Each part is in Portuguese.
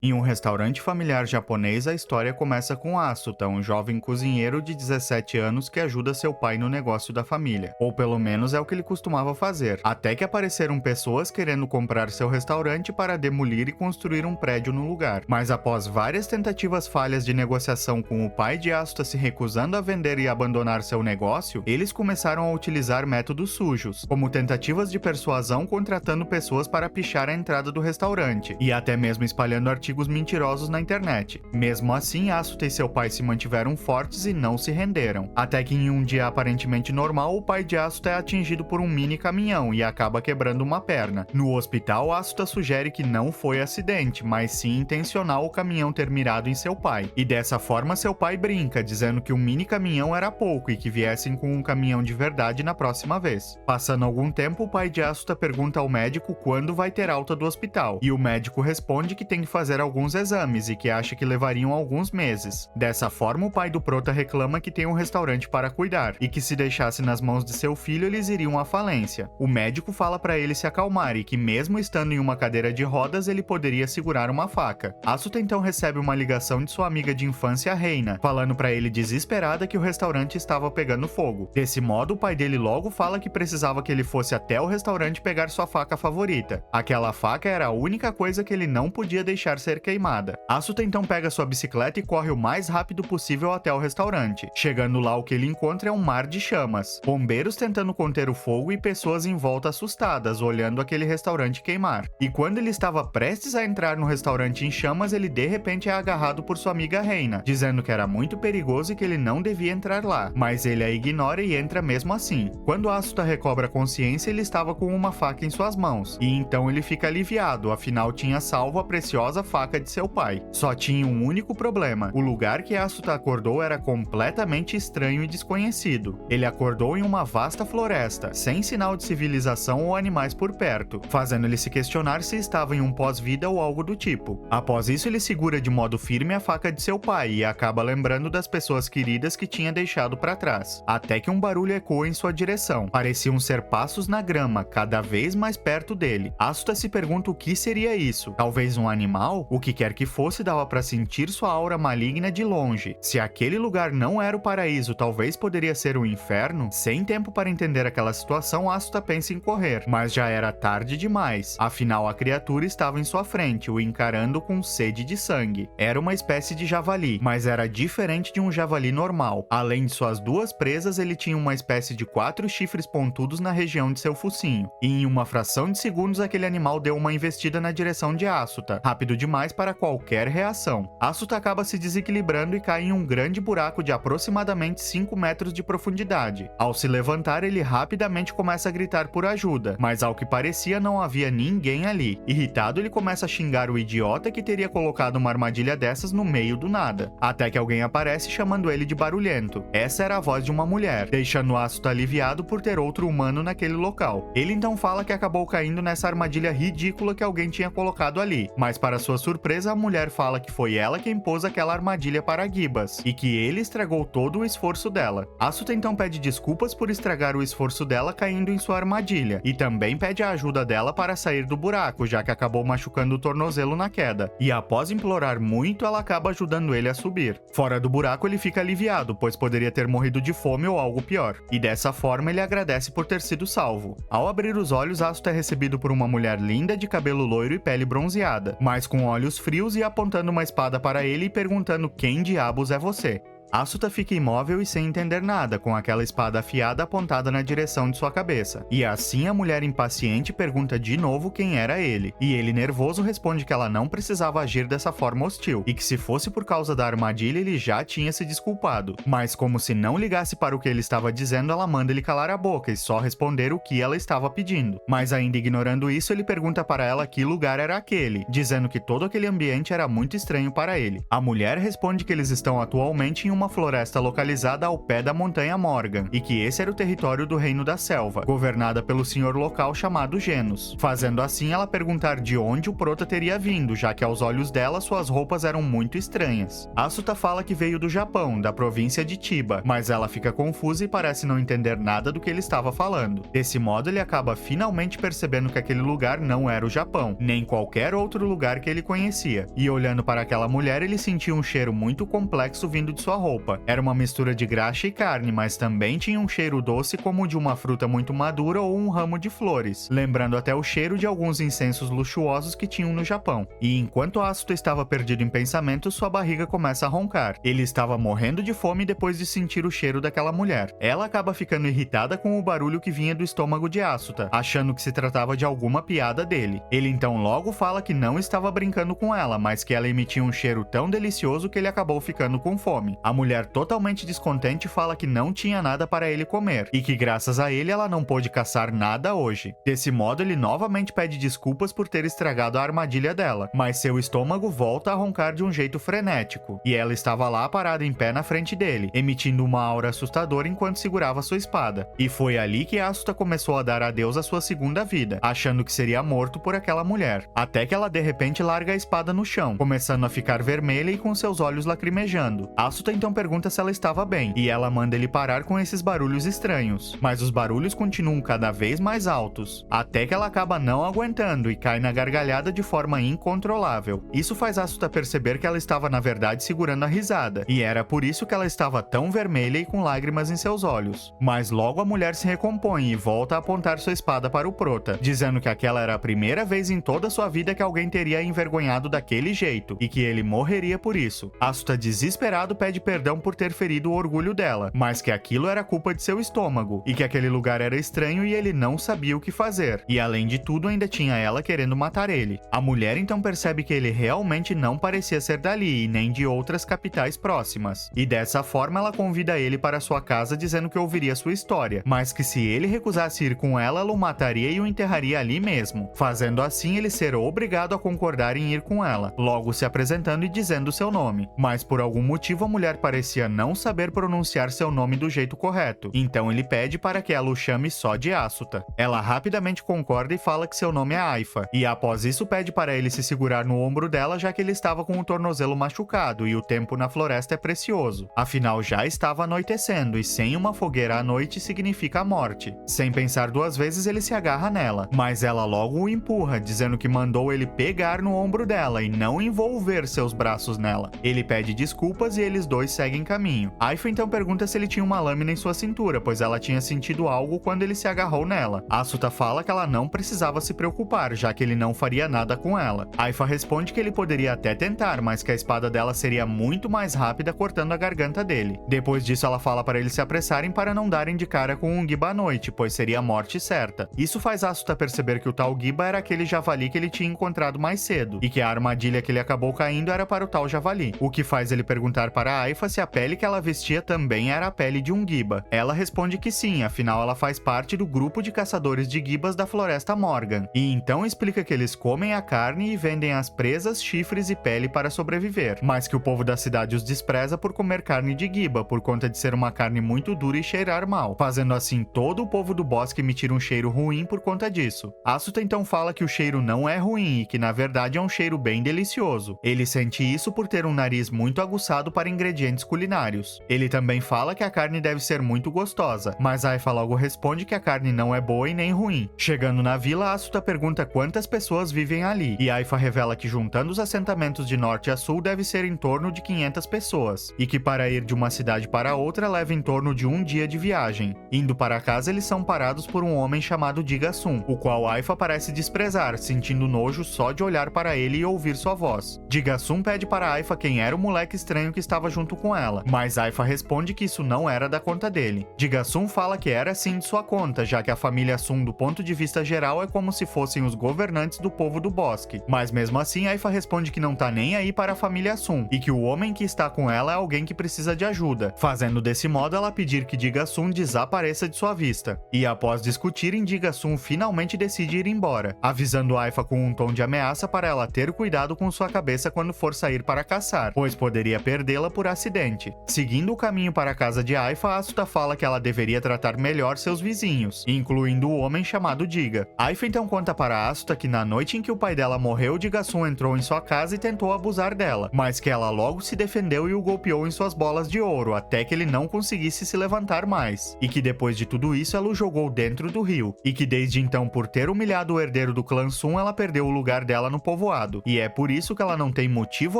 Em um restaurante familiar japonês, a história começa com Asuta, um jovem cozinheiro de 17 anos que ajuda seu pai no negócio da família. Ou pelo menos é o que ele costumava fazer. Até que apareceram pessoas querendo comprar seu restaurante para demolir e construir um prédio no lugar. Mas após várias tentativas falhas de negociação com o pai de Asuta se recusando a vender e abandonar seu negócio, eles começaram a utilizar métodos sujos, como tentativas de persuasão contratando pessoas para pichar a entrada do restaurante, e até mesmo espalhando artigos mentirosos na internet. Mesmo assim, Asuta e seu pai se mantiveram fortes e não se renderam. Até que em um dia aparentemente normal, o pai de Asuta é atingido por um mini caminhão e acaba quebrando uma perna. No hospital, Asuta sugere que não foi acidente, mas sim intencional o caminhão ter mirado em seu pai. E dessa forma, seu pai brinca, dizendo que um mini caminhão era pouco e que viessem com um caminhão de verdade na próxima vez. Passando algum tempo, o pai de Asuta pergunta ao médico quando vai ter alta do hospital, e o médico responde que tem que fazer alguns exames e que acha que levariam alguns meses. Dessa forma, o pai do prota reclama que tem um restaurante para cuidar e que se deixasse nas mãos de seu filho, eles iriam à falência. O médico fala para ele se acalmar e que mesmo estando em uma cadeira de rodas, ele poderia segurar uma faca. Asuta então recebe uma ligação de sua amiga de infância, Reina, falando para ele desesperada que o restaurante estava pegando fogo. Desse modo, o pai dele logo fala que precisava que ele fosse até o restaurante pegar sua faca favorita. Aquela faca era a única coisa que ele não podia deixar ser queimada. Asuta então pega sua bicicleta e corre o mais rápido possível até o restaurante. Chegando lá, o que ele encontra é um mar de chamas, bombeiros tentando conter o fogo e pessoas em volta assustadas, olhando aquele restaurante queimar. E quando ele estava prestes a entrar no restaurante em chamas, ele de repente é agarrado por sua amiga Reina, dizendo que era muito perigoso e que ele não devia entrar lá, mas ele a ignora e entra mesmo assim. Quando Asuta recobra a consciência, ele estava com uma faca em suas mãos, e então ele fica aliviado, afinal tinha salvo a preciosa faca de seu pai. Só tinha um único problema: o lugar que Asuta acordou era completamente estranho e desconhecido. Ele acordou em uma vasta floresta, sem sinal de civilização ou animais por perto, fazendo ele se questionar se estava em um pós-vida ou algo do tipo. Após isso, ele segura de modo firme a faca de seu pai e acaba lembrando das pessoas queridas que tinha deixado para trás, até que um barulho ecoa em sua direção. Pareciam ser passos na grama, cada vez mais perto dele. Asuta se pergunta o que seria isso. Talvez um animal? O que quer que fosse, dava para sentir sua aura maligna de longe. Se aquele lugar não era o paraíso, talvez poderia ser o inferno? Sem tempo para entender aquela situação, Asuta pensa em correr, mas já era tarde demais. Afinal, a criatura estava em sua frente, o encarando com sede de sangue. Era uma espécie de javali, mas era diferente de um javali normal. Além de suas duas presas, ele tinha uma espécie de 4 chifres pontudos na região de seu focinho. E em uma fração de segundos, aquele animal deu uma investida na direção de Asuta, rápido demais para qualquer reação. Asuta acaba se desequilibrando e cai em um grande buraco de aproximadamente 5 metros de profundidade. Ao se levantar, ele rapidamente começa a gritar por ajuda, mas ao que parecia não havia ninguém ali. Irritado, ele começa a xingar o idiota que teria colocado uma armadilha dessas no meio do nada, até que alguém aparece chamando ele de barulhento. Essa era a voz de uma mulher, deixando Asuta aliviado por ter outro humano naquele local. Ele então fala que acabou caindo nessa armadilha ridícula que alguém tinha colocado ali, mas para sua surpresa, a mulher fala que foi ela quem pôs aquela armadilha para Gibas, e que ele estragou todo o esforço dela. Asuta então pede desculpas por estragar o esforço dela caindo em sua armadilha, e também pede a ajuda dela para sair do buraco, já que acabou machucando o tornozelo na queda, e após implorar muito, ela acaba ajudando ele a subir. Fora do buraco, ele fica aliviado, pois poderia ter morrido de fome ou algo pior, e dessa forma ele agradece por ter sido salvo. Ao abrir os olhos, Asuta é recebido por uma mulher linda de cabelo loiro e pele bronzeada, mas com olhos frios e apontando uma espada para ele e perguntando quem diabos é você. Asuta fica imóvel e sem entender nada, com aquela espada afiada apontada na direção de sua cabeça. E assim a mulher impaciente pergunta de novo quem era ele, e ele nervoso responde que ela não precisava agir dessa forma hostil, e que se fosse por causa da armadilha ele já tinha se desculpado. Mas como se não ligasse para o que ele estava dizendo, ela manda ele calar a boca e só responder o que ela estava pedindo. Mas ainda ignorando isso, ele pergunta para ela que lugar era aquele, dizendo que todo aquele ambiente era muito estranho para ele. A mulher responde que eles estão atualmente em uma floresta localizada ao pé da montanha Morgan, e que esse era o território do Reino da Selva, governada pelo senhor local chamado Genos, fazendo assim ela perguntar de onde o Prota teria vindo, já que aos olhos dela suas roupas eram muito estranhas. Asuta fala que veio do Japão, da província de Chiba, mas ela fica confusa e parece não entender nada do que ele estava falando. Desse modo, ele acaba finalmente percebendo que aquele lugar não era o Japão, nem qualquer outro lugar que ele conhecia. E olhando para aquela mulher, ele sentia um cheiro muito complexo vindo de sua roupa. Era uma mistura de graxa e carne, mas também tinha um cheiro doce como o de uma fruta muito madura ou um ramo de flores, lembrando até o cheiro de alguns incensos luxuosos que tinham no Japão. E enquanto Asuta estava perdido em pensamentos, sua barriga começa a roncar. Ele estava morrendo de fome depois de sentir o cheiro daquela mulher. Ela acaba ficando irritada com o barulho que vinha do estômago de Asuta, achando que se tratava de alguma piada dele. Ele então logo fala que não estava brincando com ela, mas que ela emitia um cheiro tão delicioso que ele acabou ficando com fome. A mulher, totalmente descontente, fala que não tinha nada para ele comer, e que graças a ele ela não pôde caçar nada hoje. Desse modo, ele novamente pede desculpas por ter estragado a armadilha dela, mas seu estômago volta a roncar de um jeito frenético, e ela estava lá parada em pé na frente dele, emitindo uma aura assustadora enquanto segurava sua espada. E foi ali que Asuta começou a dar adeus à sua segunda vida, achando que seria morto por aquela mulher, até que ela de repente larga a espada no chão, começando a ficar vermelha e com seus olhos lacrimejando. Asuta então pergunta se ela estava bem, e ela manda ele parar com esses barulhos estranhos, mas os barulhos continuam cada vez mais altos, até que ela acaba não aguentando e cai na gargalhada de forma incontrolável. Isso faz Asuta perceber que ela estava na verdade segurando a risada, e era por isso que ela estava tão vermelha e com lágrimas em seus olhos. Mas logo a mulher se recompõe e volta a apontar sua espada para o Prota, dizendo que aquela era a primeira vez em toda sua vida que alguém teria envergonhado daquele jeito, e que ele morreria por isso. Asuta, desesperado, pede perdão por ter ferido o orgulho dela, mas que aquilo era culpa de seu estômago, e que aquele lugar era estranho e ele não sabia o que fazer, e além de tudo ainda tinha ela querendo matar ele. A mulher então percebe que ele realmente não parecia ser dali e nem de outras capitais próximas, e dessa forma ela convida ele para sua casa dizendo que ouviria sua história, mas que se ele recusasse ir com ela o mataria e o enterraria ali mesmo, fazendo assim ele ser obrigado a concordar em ir com ela, logo se apresentando e dizendo seu nome. Mas por algum motivo a mulher parecia não saber pronunciar seu nome do jeito correto, então ele pede para que ela o chame só de Asuta. Ela rapidamente concorda e fala que seu nome é Aifa, e após isso pede para ele se segurar no ombro dela, já que ele estava com o tornozelo machucado e o tempo na floresta é precioso. Afinal, já estava anoitecendo e sem uma fogueira à noite significa a morte. Sem pensar duas vezes, ele se agarra nela, mas ela logo o empurra, dizendo que mandou ele pegar no ombro dela e não envolver seus braços nela. Ele pede desculpas e eles dois seguem caminho. Aifa então pergunta se ele tinha uma lâmina em sua cintura, pois ela tinha sentido algo quando ele se agarrou nela. Asuta fala que ela não precisava se preocupar, já que ele não faria nada com ela. Aifa responde que ele poderia até tentar, mas que a espada dela seria muito mais rápida cortando a garganta dele. Depois disso ela fala para eles se apressarem para não darem de cara com um Giba à noite, pois seria a morte certa. Isso faz Asuta perceber que o tal Giba era aquele javali que ele tinha encontrado mais cedo, e que a armadilha que ele acabou caindo era para o tal javali, o que faz ele perguntar para Aifa se a pele que ela vestia também era a pele de um Giba. Ela responde que sim, afinal ela faz parte do grupo de caçadores de Gibas da Floresta Morgan, e então explica que eles comem a carne e vendem as presas, chifres e pele para sobreviver, mas que o povo da cidade os despreza por comer carne de Giba, por conta de ser uma carne muito dura e cheirar mal, fazendo assim todo o povo do bosque emitir um cheiro ruim por conta disso. Asuta então fala que o cheiro não é ruim e que na verdade é um cheiro bem delicioso. Ele sente isso por ter um nariz muito aguçado para ingredientes culinários. Ele também fala que a carne deve ser muito gostosa, mas Aifa logo responde que a carne não é boa e nem ruim. Chegando na vila, Asuta pergunta quantas pessoas vivem ali, e Aifa revela que juntando os assentamentos de norte a sul deve ser em torno de 500 pessoas, e que para ir de uma cidade para outra leva em torno de um dia de viagem. Indo para casa, eles são parados por um homem chamado Digasun, o qual Aifa parece desprezar, sentindo nojo só de olhar para ele e ouvir sua voz. Digasun pede para Aifa quem era o moleque estranho que estava junto com ela, mas Aifa responde que isso não era da conta dele. Digasun fala que era sim de sua conta, já que a família Sun, do ponto de vista geral, é como se fossem os governantes do povo do bosque. Mas mesmo assim, Aifa responde que não tá nem aí para a família Sun, e que o homem que está com ela é alguém que precisa de ajuda, fazendo desse modo ela pedir que Digasun desapareça de sua vista. E após discutirem, Digasun finalmente decide ir embora, avisando Aifa com um tom de ameaça para ela ter cuidado com sua cabeça quando for sair para caçar, pois poderia perdê-la por acidente. acidente. Seguindo o caminho para a casa de Aifa, Asuta fala que ela deveria tratar melhor seus vizinhos, incluindo o homem chamado Diga. Aifa então conta para Asuta que na noite em que o pai dela morreu, Diga-sun entrou em sua casa e tentou abusar dela, mas que ela logo se defendeu e o golpeou em suas bolas de ouro, até que ele não conseguisse se levantar mais, e que depois de tudo isso ela o jogou dentro do rio, e que desde então, por ter humilhado o herdeiro do clã Sun, ela perdeu o lugar dela no povoado, e é por isso que ela não tem motivo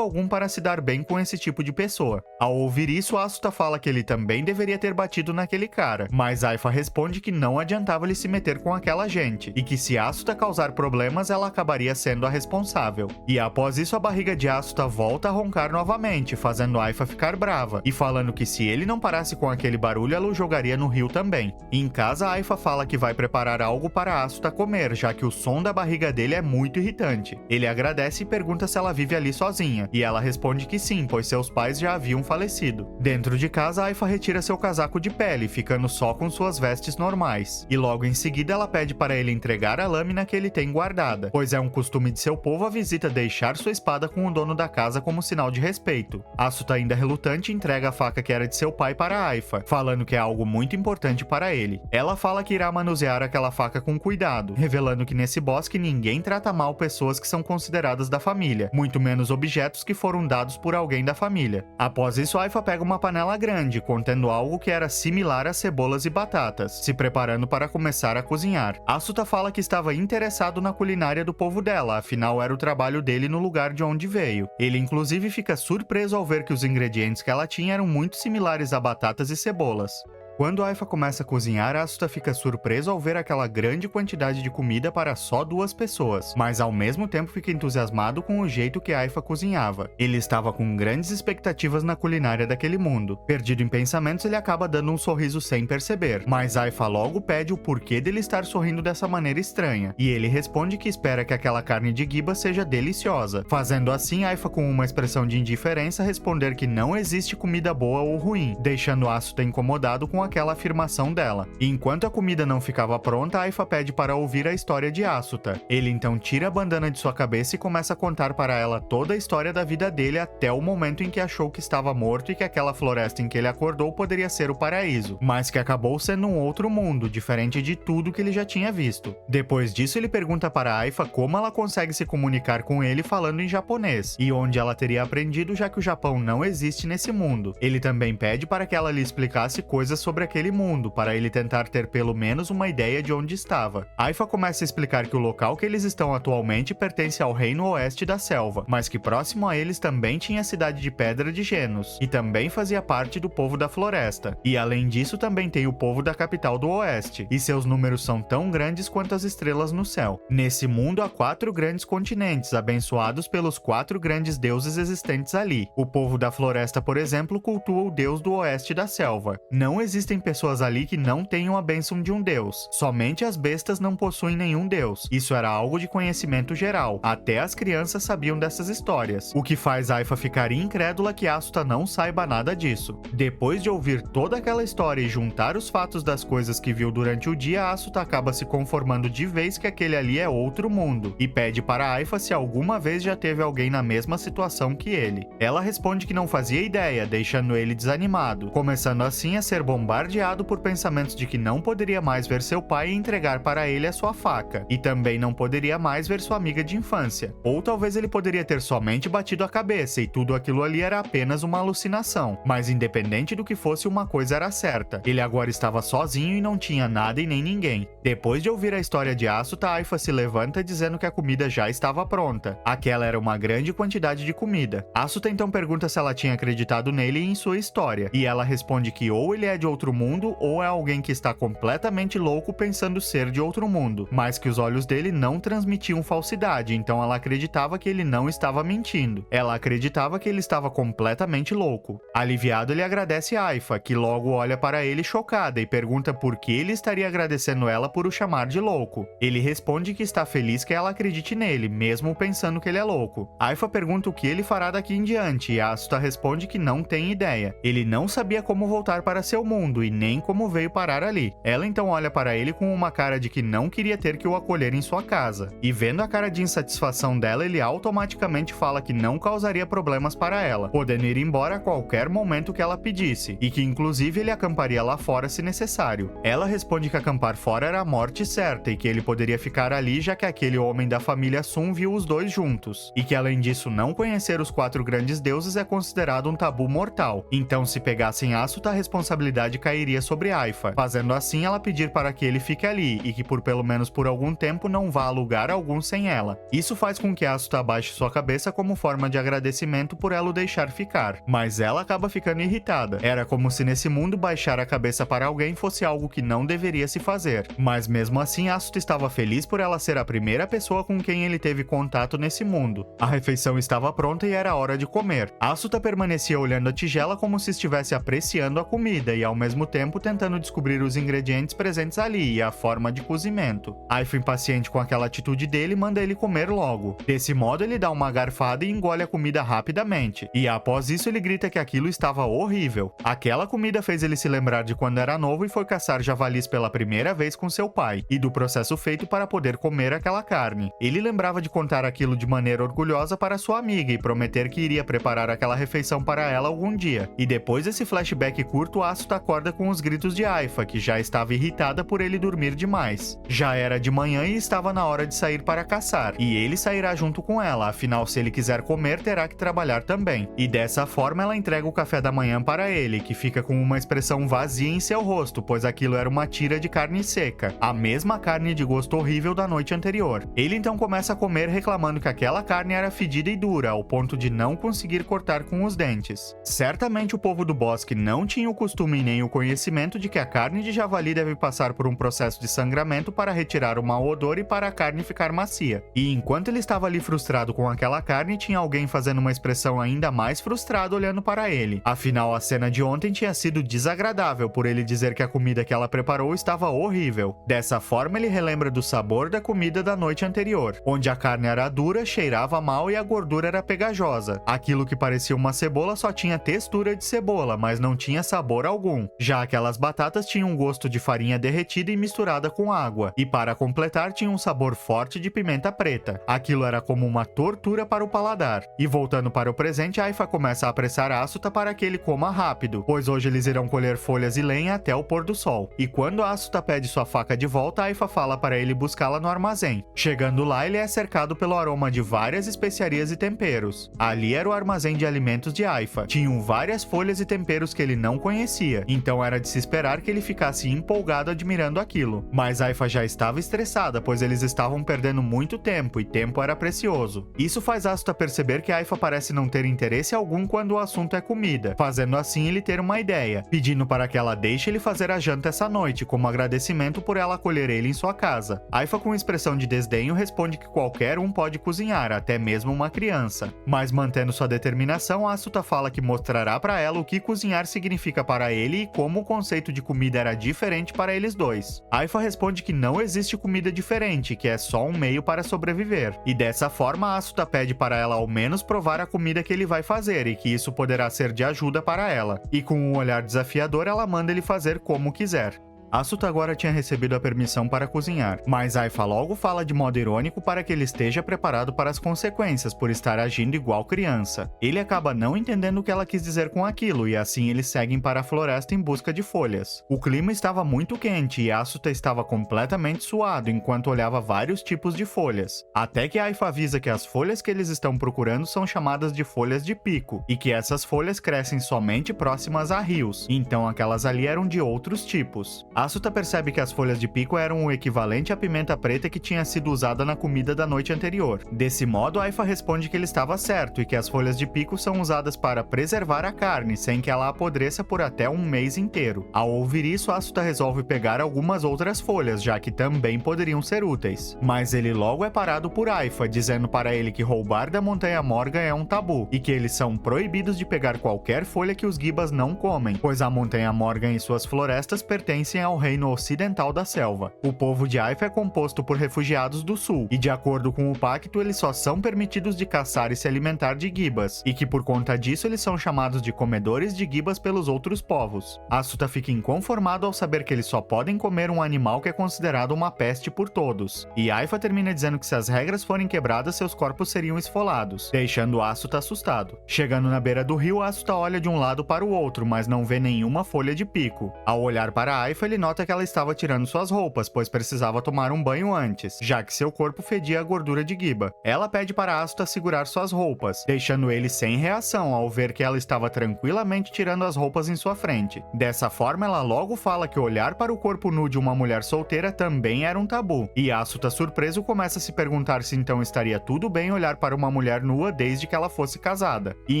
algum para se dar bem com esse tipo de pessoa. Ao ouvir isso, Asuta fala que ele também deveria ter batido naquele cara, mas Aifa responde que não adiantava ele se meter com aquela gente, e que se Asuta causar problemas, ela acabaria sendo a responsável. E após isso, a barriga de Asuta volta a roncar novamente, fazendo Aifa ficar brava, e falando que se ele não parasse com aquele barulho, ela o jogaria no rio também. Em casa, Aifa fala que vai preparar algo para Asuta comer, já que o som da barriga dele é muito irritante. Ele agradece e pergunta se ela vive ali sozinha, e ela responde que sim, pois seus pais já haviam falecido. Dentro de casa, Aifa retira seu casaco de pele, ficando só com suas vestes normais. E logo em seguida, ela pede para ele entregar a lâmina que ele tem guardada, pois é um costume de seu povo a visita deixar sua espada com o dono da casa como sinal de respeito. Asuta, ainda relutante, entrega a faca que era de seu pai para Aifa, falando que é algo muito importante para ele. Ela fala que irá manusear aquela faca com cuidado, revelando que nesse bosque ninguém trata mal pessoas que são consideradas da família, muito menos objetos que foram dados por alguém da família. Após isso, Aifa pega uma panela grande, contendo algo que era similar a cebolas e batatas, se preparando para começar a cozinhar. Asuta fala que estava interessado na culinária do povo dela, afinal era o trabalho dele no lugar de onde veio. Ele inclusive fica surpreso ao ver que os ingredientes que ela tinha eram muito similares a batatas e cebolas. Quando Aifa começa a cozinhar, Asuta fica surpreso ao ver aquela grande quantidade de comida para só 2 pessoas, mas ao mesmo tempo fica entusiasmado com o jeito que Aifa cozinhava. Ele estava com grandes expectativas na culinária daquele mundo. Perdido em pensamentos, ele acaba dando um sorriso sem perceber, mas Aifa logo pede o porquê dele estar sorrindo dessa maneira estranha, e ele responde que espera que aquela carne de giba seja deliciosa. Fazendo assim, Aifa, com uma expressão de indiferença, responder que não existe comida boa ou ruim, deixando Asuta incomodado com aquela afirmação dela. E enquanto a comida não ficava pronta, Aifa pede para ouvir a história de Asuta. Ele então tira a bandana de sua cabeça e começa a contar para ela toda a história da vida dele até o momento em que achou que estava morto e que aquela floresta em que ele acordou poderia ser o paraíso, mas que acabou sendo um outro mundo, diferente de tudo que ele já tinha visto. Depois disso, ele pergunta para Aifa como ela consegue se comunicar com ele falando em japonês, e onde ela teria aprendido, já que o Japão não existe nesse mundo. Ele também pede para que ela lhe explicasse coisas sobre aquele mundo, para ele tentar ter pelo menos uma ideia de onde estava. Aifa começa a explicar que o local que eles estão atualmente pertence ao reino oeste da selva, mas que próximo a eles também tinha a cidade de Pedra de Genos, e também fazia parte do povo da floresta. E além disso, também tem o povo da capital do oeste, e seus números são tão grandes quanto as estrelas no céu. Nesse mundo há 4 grandes continentes, abençoados pelos 4 grandes deuses existentes ali. O povo da floresta, por exemplo, cultua o deus do oeste da selva. Não existem pessoas ali que não tenham a bênção de um deus. Somente as bestas não possuem nenhum deus. Isso era algo de conhecimento geral. Até as crianças sabiam dessas histórias. O que faz Aifa ficar incrédula que Asuta não saiba nada disso. Depois de ouvir toda aquela história e juntar os fatos das coisas que viu durante o dia, Asuta acaba se conformando de vez que aquele ali é outro mundo. E pede para Aifa se alguma vez já teve alguém na mesma situação que ele. Ela responde que não fazia ideia, deixando ele desanimado, começando assim a ser bombardeado por pensamentos de que não poderia mais ver seu pai e entregar para ele a sua faca, e também não poderia mais ver sua amiga de infância. Ou talvez ele poderia ter somente batido a cabeça e tudo aquilo ali era apenas uma alucinação, mas independente do que fosse, uma coisa era certa: ele agora estava sozinho e não tinha nada e nem ninguém. Depois de ouvir a história de Asuta, Aifa se levanta dizendo que a comida já estava pronta. Aquela era uma grande quantidade de comida. Asuta então pergunta se ela tinha acreditado nele e em sua história, e ela responde que ou ele é de outro mundo ou é alguém que está completamente louco pensando ser de outro mundo, mas que os olhos dele não transmitiam falsidade, então ela acreditava que ele não estava mentindo. Ela acreditava que ele estava completamente louco. Aliviado, ele agradece Aifa, que logo olha para ele chocada e pergunta por que ele estaria agradecendo ela por o chamar de louco. Ele responde que está feliz que ela acredite nele, mesmo pensando que ele é louco. Aifa pergunta o que ele fará daqui em diante e Asuta responde que não tem ideia. Ele não sabia como voltar para seu mundo, mundo e nem como veio parar ali. Ela então olha para ele com uma cara de que não queria ter que o acolher em sua casa. E vendo a cara de insatisfação dela, ele automaticamente fala que não causaria problemas para ela, podendo ir embora a qualquer momento que ela pedisse, e que inclusive ele acamparia lá fora se necessário. Ela responde que acampar fora era a morte certa e que ele poderia ficar ali já que aquele homem da família Sun viu os dois juntos, e que além disso não conhecer os 4 grandes deuses é considerado um tabu mortal, então se pegassem Asuta a responsabilidade cairia sobre Aifa, fazendo assim ela pedir para que ele fique ali e que pelo menos por algum tempo não vá a lugar algum sem ela. Isso faz com que Asuta abaixe sua cabeça como forma de agradecimento por ela o deixar ficar, mas ela acaba ficando irritada. Era como se nesse mundo baixar a cabeça para alguém fosse algo que não deveria se fazer, mas mesmo assim Asuta estava feliz por ela ser a primeira pessoa com quem ele teve contato nesse mundo. A refeição estava pronta e era hora de comer. Asuta permanecia olhando a tigela como se estivesse apreciando a comida e ao mesmo tempo tentando descobrir os ingredientes presentes ali e a forma de cozimento. Aifa, impaciente com aquela atitude dele, manda ele comer logo. Desse modo ele dá uma garfada e engole a comida rapidamente, e após isso ele grita que aquilo estava horrível. Aquela comida fez ele se lembrar de quando era novo e foi caçar javalis pela primeira vez com seu pai, e do processo feito para poder comer aquela carne. Ele lembrava de contar aquilo de maneira orgulhosa para sua amiga e prometer que iria preparar aquela refeição para ela algum dia. E depois desse flashback curto, Asuta acorda com os gritos de Aifa, que já estava irritada por ele dormir demais. Já era de manhã e estava na hora de sair para caçar, e ele sairá junto com ela, afinal se ele quiser comer terá que trabalhar também. E dessa forma ela entrega o café da manhã para ele, que fica com uma expressão vazia em seu rosto, pois aquilo era uma tira de carne seca, a mesma carne de gosto horrível da noite anterior. Ele então começa a comer reclamando que aquela carne era fedida e dura, ao ponto de não conseguir cortar com os dentes. Certamente o povo do bosque não tinha o costume nem o conhecimento de que a carne de javali deve passar por um processo de sangramento para retirar o mau odor e para a carne ficar macia. E enquanto ele estava ali frustrado com aquela carne, tinha alguém fazendo uma expressão ainda mais frustrada olhando para ele. Afinal, a cena de ontem tinha sido desagradável por ele dizer que a comida que ela preparou estava horrível. Dessa forma, ele relembra do sabor da comida da noite anterior, onde a carne era dura, cheirava mal e a gordura era pegajosa. Aquilo que parecia uma cebola só tinha textura de cebola, mas não tinha sabor algum. Já aquelas batatas tinham um gosto de farinha derretida e misturada com água, e para completar tinha um sabor forte de pimenta preta. Aquilo era como uma tortura para o paladar. E voltando para o presente, Aifa começa a apressar Asuta para que ele coma rápido, pois hoje eles irão colher folhas e lenha até o pôr do sol. E quando Asuta pede sua faca de volta, Aifa fala para ele buscá-la no armazém. Chegando lá, ele é cercado pelo aroma de várias especiarias e temperos. Ali era o armazém de alimentos de Aifa. Tinham várias folhas e temperos que ele não conhecia, então era de se esperar que ele ficasse empolgado admirando aquilo. Mas Aifa já estava estressada, pois eles estavam perdendo muito tempo, e tempo era precioso. Isso faz Asuta perceber que Aifa parece não ter interesse algum quando o assunto é comida, fazendo assim ele ter uma ideia, pedindo para que ela deixe ele fazer a janta essa noite, como agradecimento por ela acolher ele em sua casa. Aifa, com expressão de desdenho, responde que qualquer um pode cozinhar, até mesmo uma criança. Mas mantendo sua determinação, Asuta fala que mostrará para ela o que cozinhar significa para ele e como o conceito de comida era diferente para eles dois. Aifa responde que não existe comida diferente, que é só um meio para sobreviver. E dessa forma, Asuta pede para ela ao menos provar a comida que ele vai fazer e que isso poderá ser de ajuda para ela. E com um olhar desafiador, ela manda ele fazer como quiser. Asuta agora tinha recebido a permissão para cozinhar, mas Aifa logo fala de modo irônico para que ele esteja preparado para as consequências por estar agindo igual criança. Ele acaba não entendendo o que ela quis dizer com aquilo e assim eles seguem para a floresta em busca de folhas. O clima estava muito quente e Asuta estava completamente suado enquanto olhava vários tipos de folhas. Até que Aifa avisa que as folhas que eles estão procurando são chamadas de folhas de pico e que essas folhas crescem somente próximas a rios, então aquelas ali eram de outros tipos. Asuta percebe que as folhas de pico eram o equivalente à pimenta preta que tinha sido usada na comida da noite anterior. Desse modo, Aifa responde que ele estava certo e que as folhas de pico são usadas para preservar a carne, sem que ela apodreça por até um mês inteiro. Ao ouvir isso, Asuta resolve pegar algumas outras folhas, já que também poderiam ser úteis. Mas ele logo é parado por Aifa, dizendo para ele que roubar da Montanha Morgan é um tabu, e que eles são proibidos de pegar qualquer folha que os gibas não comem, pois a Montanha Morgan e suas florestas pertencem ao ao reino ocidental da selva. O povo de Haifa é composto por refugiados do sul, e de acordo com o pacto, eles só são permitidos de caçar e se alimentar de gibas, e que por conta disso eles são chamados de comedores de gibas pelos outros povos. Asuta fica inconformado ao saber que eles só podem comer um animal que é considerado uma peste por todos, e Haifa termina dizendo que se as regras forem quebradas, seus corpos seriam esfolados, deixando Asuta assustado. Chegando na beira do rio, Asuta olha de um lado para o outro, mas não vê nenhuma folha de pico. Ao olhar para Haifa, ele nota que ela estava tirando suas roupas, pois precisava tomar um banho antes, já que seu corpo fedia a gordura de giba. Ela pede para Asuta segurar suas roupas, deixando ele sem reação ao ver que ela estava tranquilamente tirando as roupas em sua frente. Dessa forma, ela logo fala que olhar para o corpo nu de uma mulher solteira também era um tabu, e Asuta, surpreso, começa a se perguntar se então estaria tudo bem olhar para uma mulher nua desde que ela fosse casada. E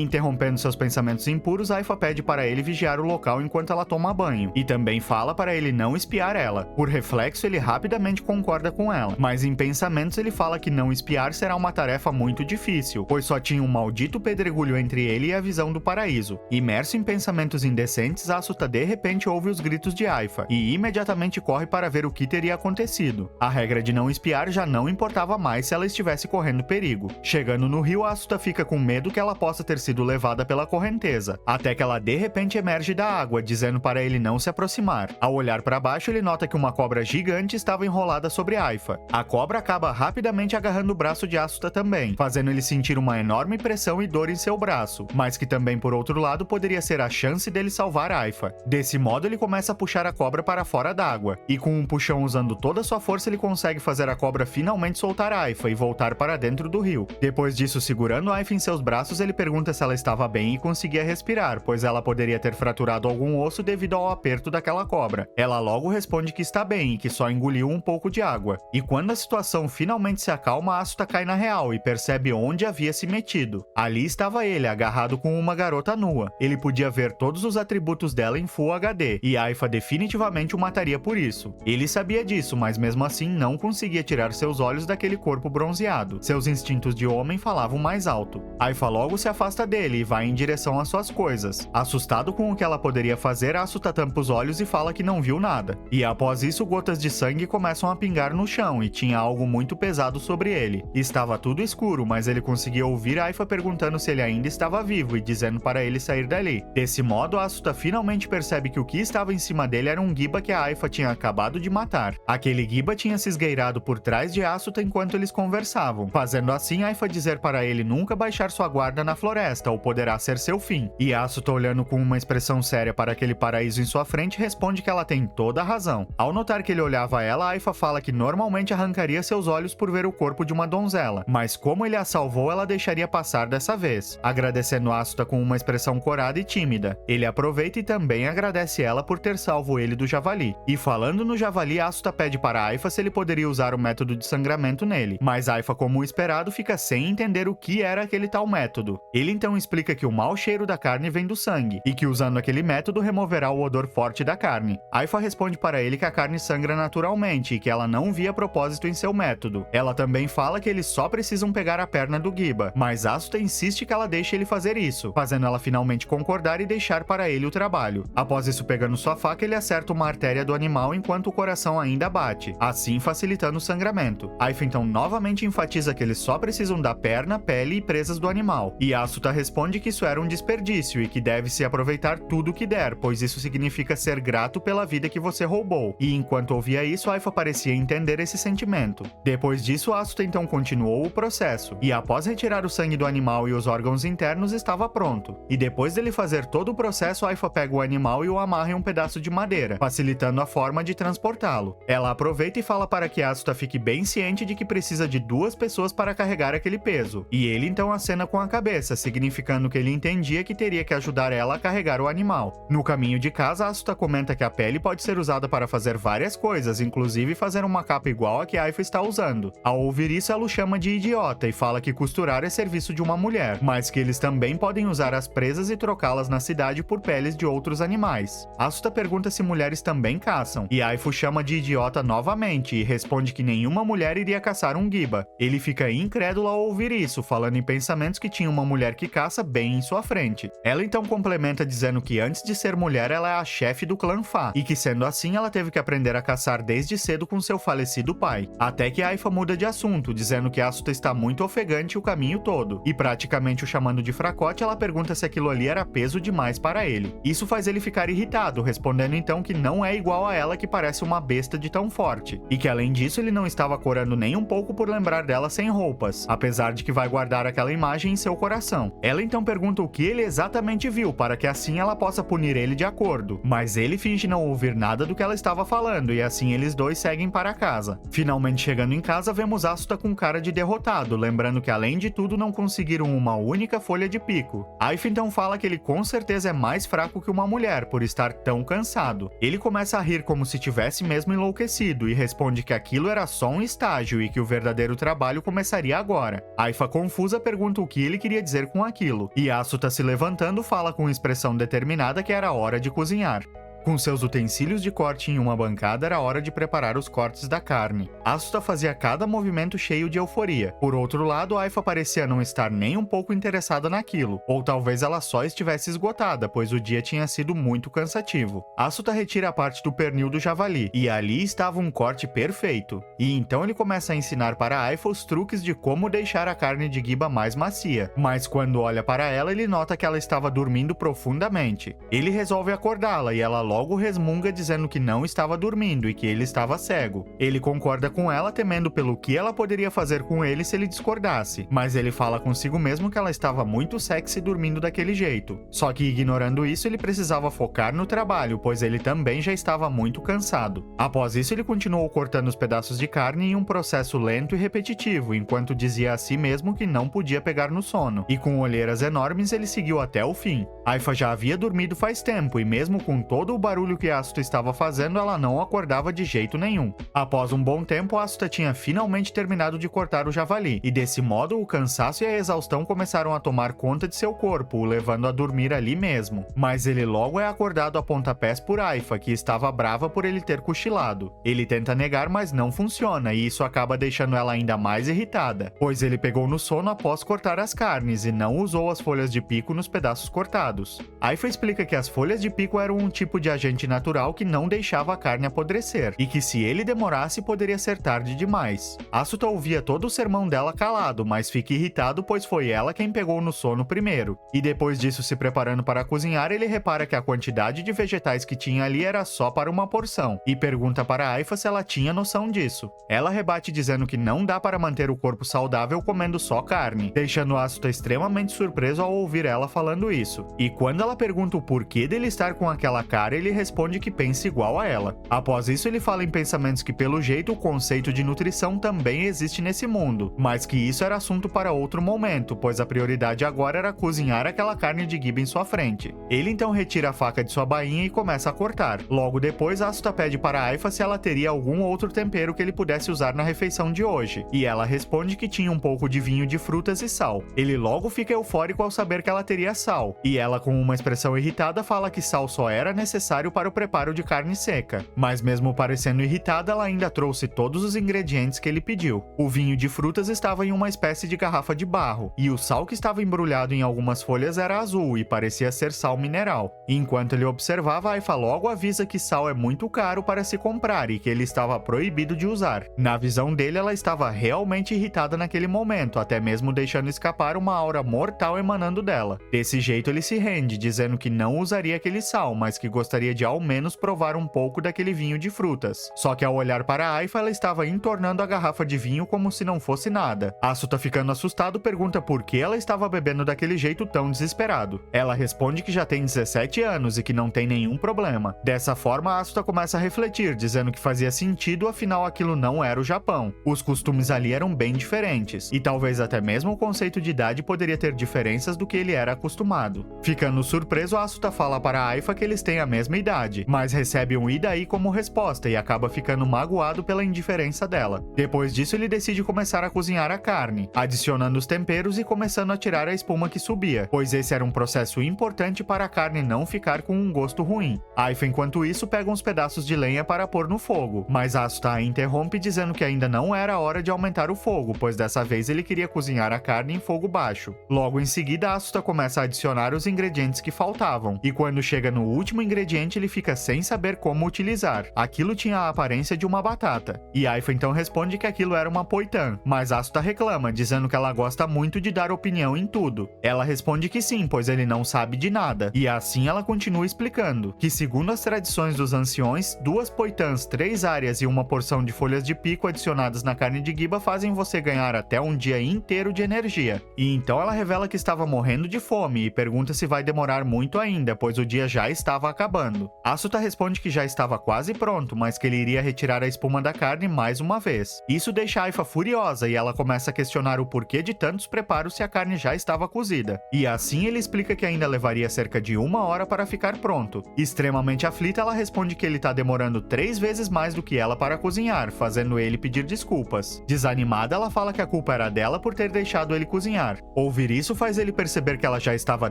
interrompendo seus pensamentos impuros, Haifa pede para ele vigiar o local enquanto ela toma banho, e também fala para ele não espiar ela. Por reflexo, ele rapidamente concorda com ela, mas em pensamentos ele fala que não espiar será uma tarefa muito difícil, pois só tinha um maldito pedregulho entre ele e a visão do paraíso. Imerso em pensamentos indecentes, Asuta de repente ouve os gritos de Haifa, e imediatamente corre para ver o que teria acontecido. A regra de não espiar já não importava mais se ela estivesse correndo perigo. Chegando no rio, Asuta fica com medo que ela possa ter sido levada pela correnteza, até que ela de repente emerge da água, dizendo para ele não se aproximar. Ao olhar para baixo, ele nota que uma cobra gigante estava enrolada sobre Haifa. A cobra acaba rapidamente agarrando o braço de Asuta também, fazendo ele sentir uma enorme pressão e dor em seu braço, mas que também por outro lado poderia ser a chance dele salvar Haifa. Desse modo, ele começa a puxar a cobra para fora d'água, e com um puxão usando toda a sua força, ele consegue fazer a cobra finalmente soltar Haifa e voltar para dentro do rio. Depois disso, segurando Haifa em seus braços, ele pergunta se ela estava bem e conseguia respirar, pois ela poderia ter fraturado algum osso devido ao aperto daquela cobra. Ela logo responde que está bem e que só engoliu um pouco de água. E quando a situação finalmente se acalma, Asuta cai na real e percebe onde havia se metido. Ali estava ele, agarrado com uma garota nua. Ele podia ver todos os atributos dela em Full HD, e Haifa definitivamente o mataria por isso. Ele sabia disso, mas mesmo assim não conseguia tirar seus olhos daquele corpo bronzeado. Seus instintos de homem falavam mais alto. Haifa logo se afasta dele e vai em direção às suas coisas. Assustado com o que ela poderia fazer, Asuta tampa os olhos e fala que não viu nada. E após isso, gotas de sangue começam a pingar no chão e tinha algo muito pesado sobre ele. Estava tudo escuro, mas ele conseguia ouvir Haifa perguntando se ele ainda estava vivo e dizendo para ele sair dali. Desse modo, Asuta finalmente percebe que o que estava em cima dele era um giba que a Haifa tinha acabado de matar. Aquele giba tinha se esgueirado por trás de Asuta enquanto eles conversavam, fazendo assim Haifa dizer para ele nunca baixar sua guarda na floresta ou poderá ser seu fim. E Asuta, olhando com uma expressão séria para aquele paraíso em sua frente, responde que ela tem toda a razão. Ao notar que ele olhava ela, Haifa fala que normalmente arrancaria seus olhos por ver o corpo de uma donzela, mas como ele a salvou, ela deixaria passar dessa vez, agradecendo Asuta com uma expressão corada e tímida. Ele aproveita e também agradece ela por ter salvo ele do javali. E falando no javali, Asuta pede para Haifa se ele poderia usar o método de sangramento nele, mas Haifa, como esperado, fica sem entender o que era aquele tal método. Ele então explica que o mau cheiro da carne vem do sangue, e que usando aquele método removerá o odor forte da carne. Haifa responde para ele que a carne sangra naturalmente e que ela não via propósito em seu método. Ela também fala que eles só precisam pegar a perna do giba, mas Asuta insiste que ela deixe ele fazer isso, fazendo ela finalmente concordar e deixar para ele o trabalho. Após isso, pegando sua faca, ele acerta uma artéria do animal enquanto o coração ainda bate, assim facilitando o sangramento. Haifa então novamente enfatiza que eles só precisam da perna, pele e presas do animal, e Asuta responde que isso era um desperdício e que deve-se aproveitar tudo o que der, pois isso significa ser grato pela vida que você roubou. E enquanto ouvia isso, Haifa parecia entender esse sentimento. Depois disso, Asuta então continuou o processo, e após retirar o sangue do animal e os órgãos internos, estava pronto. E depois dele fazer todo o processo, Haifa pega o animal e o amarra em um pedaço de madeira, facilitando a forma de transportá-lo. Ela aproveita e fala para que Asuta fique bem ciente de que precisa de 2 pessoas para carregar aquele peso, e ele então acena com a cabeça, significando que ele entendia que teria que ajudar ela a carregar o animal. No caminho de casa, Asuta comenta que a pele pode ser usada para fazer várias coisas, inclusive fazer uma capa igual a que Haifa está usando. Ao ouvir isso, ela o chama de idiota e fala que costurar é serviço de uma mulher, mas que eles também podem usar as presas e trocá-las na cidade por peles de outros animais. Asuta pergunta se mulheres também caçam, e Haifa o chama de idiota novamente e responde que nenhuma mulher iria caçar um giba. Ele fica incrédulo ao ouvir isso, falando em pensamentos que tinha uma mulher que caça bem em sua frente. Ela então complementa dizendo que antes de ser mulher, ela é a chefe do clã Fa, e que sendo assim, ela teve que aprender a caçar desde cedo com seu falecido pai. Até que Aifa muda de assunto, dizendo que Asuta está muito ofegante o caminho todo, e praticamente o chamando de fracote, ela pergunta se aquilo ali era peso demais para ele. Isso faz ele ficar irritado, respondendo então que não é igual a ela, que parece uma besta de tão forte, e que além disso ele não estava corando nem um pouco por lembrar dela sem roupas, apesar de que vai guardar aquela imagem em seu coração. Ela então pergunta o que ele exatamente viu, para que assim ela possa punir ele de acordo, mas ele finge não ouvir nada do que ela estava falando, e assim eles dois seguem para casa. Finalmente chegando em casa, vemos Asuta com cara de derrotado, lembrando que além de tudo não conseguiram uma única folha de pico. Aifa então fala que ele com certeza é mais fraco que uma mulher, por estar tão cansado. Ele começa a rir como se tivesse mesmo enlouquecido, e responde que aquilo era só um estágio e que o verdadeiro trabalho começaria agora. Aifa, confusa, pergunta o que ele queria dizer com aquilo, e Asuta, se levantando, fala com expressão determinada que era hora de cozinhar. Com seus utensílios de corte em uma bancada, era hora de preparar os cortes da carne. Asuta fazia cada movimento cheio de euforia. Por outro lado, Aifa parecia não estar nem um pouco interessada naquilo, ou talvez ela só estivesse esgotada, pois o dia tinha sido muito cansativo. Asuta retira a parte do pernil do javali, e ali estava um corte perfeito. E então ele começa a ensinar para Aifa os truques de como deixar a carne de Giba mais macia. Mas quando olha para ela, ele nota que ela estava dormindo profundamente. Ele resolve acordá-la, e ela logo resmunga, dizendo que não estava dormindo e que ele estava cego. Ele concorda com ela, temendo pelo que ela poderia fazer com ele se ele discordasse, mas ele fala consigo mesmo que ela estava muito sexy dormindo daquele jeito. Só que ignorando isso, ele precisava focar no trabalho, pois ele também já estava muito cansado. Após isso, ele continuou cortando os pedaços de carne em um processo lento e repetitivo, enquanto dizia a si mesmo que não podia pegar no sono, e com olheiras enormes ele seguiu até o fim. Aifa já havia dormido faz tempo, e mesmo com todo o barulho que Asuta estava fazendo, ela não acordava de jeito nenhum. Após um bom tempo, Asuta tinha finalmente terminado de cortar o javali, e desse modo o cansaço e a exaustão começaram a tomar conta de seu corpo, o levando a dormir ali mesmo. Mas ele logo é acordado a pontapés por Aifa, que estava brava por ele ter cochilado. Ele tenta negar, mas não funciona, e isso acaba deixando ela ainda mais irritada, pois ele pegou no sono após cortar as carnes e não usou as folhas de pico nos pedaços cortados. Aifa explica que as folhas de pico eram um tipo de agente natural que não deixava a carne apodrecer, e que se ele demorasse poderia ser tarde demais. Asuta ouvia todo o sermão dela calado, mas fica irritado pois foi ela quem pegou no sono primeiro. E depois disso, se preparando para cozinhar, ele repara que a quantidade de vegetais que tinha ali era só para uma porção, e pergunta para Aifa se ela tinha noção disso. Ela rebate dizendo que não dá para manter o corpo saudável comendo só carne, deixando Asuta extremamente surpreso ao ouvir ela falando isso. E quando ela pergunta o porquê dele estar com aquela cara, ele responde que pensa igual a ela. Após isso, ele fala em pensamentos que pelo jeito o conceito de nutrição também existe nesse mundo, mas que isso era assunto para outro momento, pois a prioridade agora era cozinhar aquela carne de Giba em sua frente. Ele então retira a faca de sua bainha e começa a cortar. Logo depois, Asuta pede para Aifa se ela teria algum outro tempero que ele pudesse usar na refeição de hoje, e ela responde que tinha um pouco de vinho de frutas e sal. Ele logo fica eufórico ao saber que ela teria sal, e ela, com uma expressão irritada, fala que sal só era necessário para o preparo de carne seca. Mas mesmo parecendo irritada, ela ainda trouxe todos os ingredientes que ele pediu. O vinho de frutas estava em uma espécie de garrafa de barro, e o sal que estava embrulhado em algumas folhas era azul e parecia ser sal mineral. E enquanto ele observava, Aifa logo avisa que sal é muito caro para se comprar e que ele estava proibido de usar. Na visão dele, ela estava realmente irritada naquele momento, até mesmo deixando escapar uma aura mortal emanando dela. Desse jeito, ele se rende, dizendo que não usaria aquele sal, mas que gostaria de ao menos provar um pouco daquele vinho de frutas. Só que ao olhar para Aifa, ela estava entornando a garrafa de vinho como se não fosse nada. Asuta, ficando assustado, pergunta por que ela estava bebendo daquele jeito tão desesperado. Ela responde que já tem 17 anos e que não tem nenhum problema. Dessa forma, Asuta começa a refletir, dizendo que fazia sentido, afinal aquilo não era o Japão. Os costumes ali eram bem diferentes, e talvez até mesmo o conceito de idade poderia ter diferenças do que ele era acostumado. Ficando surpreso, Asuta fala para Aifa que eles têm a mesma idade, mas recebe um "e daí" como resposta e acaba ficando magoado pela indiferença dela. Depois disso, ele decide começar a cozinhar a carne, adicionando os temperos e começando a tirar a espuma que subia, pois esse era um processo importante para a carne não ficar com um gosto ruim. Aifa, enquanto isso, pega uns pedaços de lenha para pôr no fogo, mas Asuta a interrompe dizendo que ainda não era hora de aumentar o fogo, pois dessa vez ele queria cozinhar a carne em fogo baixo. Logo em seguida, Asuta começa a adicionar os ingredientes que faltavam, e quando chega no último ingrediente ingrediente ele fica sem saber como utilizar. Aquilo tinha a aparência de uma batata. E Aifa então responde que aquilo era uma poitã, mas Asuta reclama, dizendo que ela gosta muito de dar opinião em tudo. Ela responde que sim, pois ele não sabe de nada. E assim ela continua explicando que, segundo as tradições dos anciões, 2 poitãs, 3 áreas e uma porção de folhas de pico adicionadas na carne de giba fazem você ganhar até um dia inteiro de energia. E então ela revela que estava morrendo de fome e pergunta se vai demorar muito ainda, pois o dia já estava acabando. Asuta responde que já estava quase pronto, mas que ele iria retirar a espuma da carne mais uma vez. Isso deixa Aifa furiosa e ela começa a questionar o porquê de tantos preparos se a carne já estava cozida. E assim ele explica que ainda levaria cerca de 1 hora para ficar pronto. Extremamente aflita, ela responde que ele está demorando 3 vezes mais do que ela para cozinhar, fazendo ele pedir desculpas. Desanimada, ela fala que a culpa era dela por ter deixado ele cozinhar. Ouvir isso faz ele perceber que ela já estava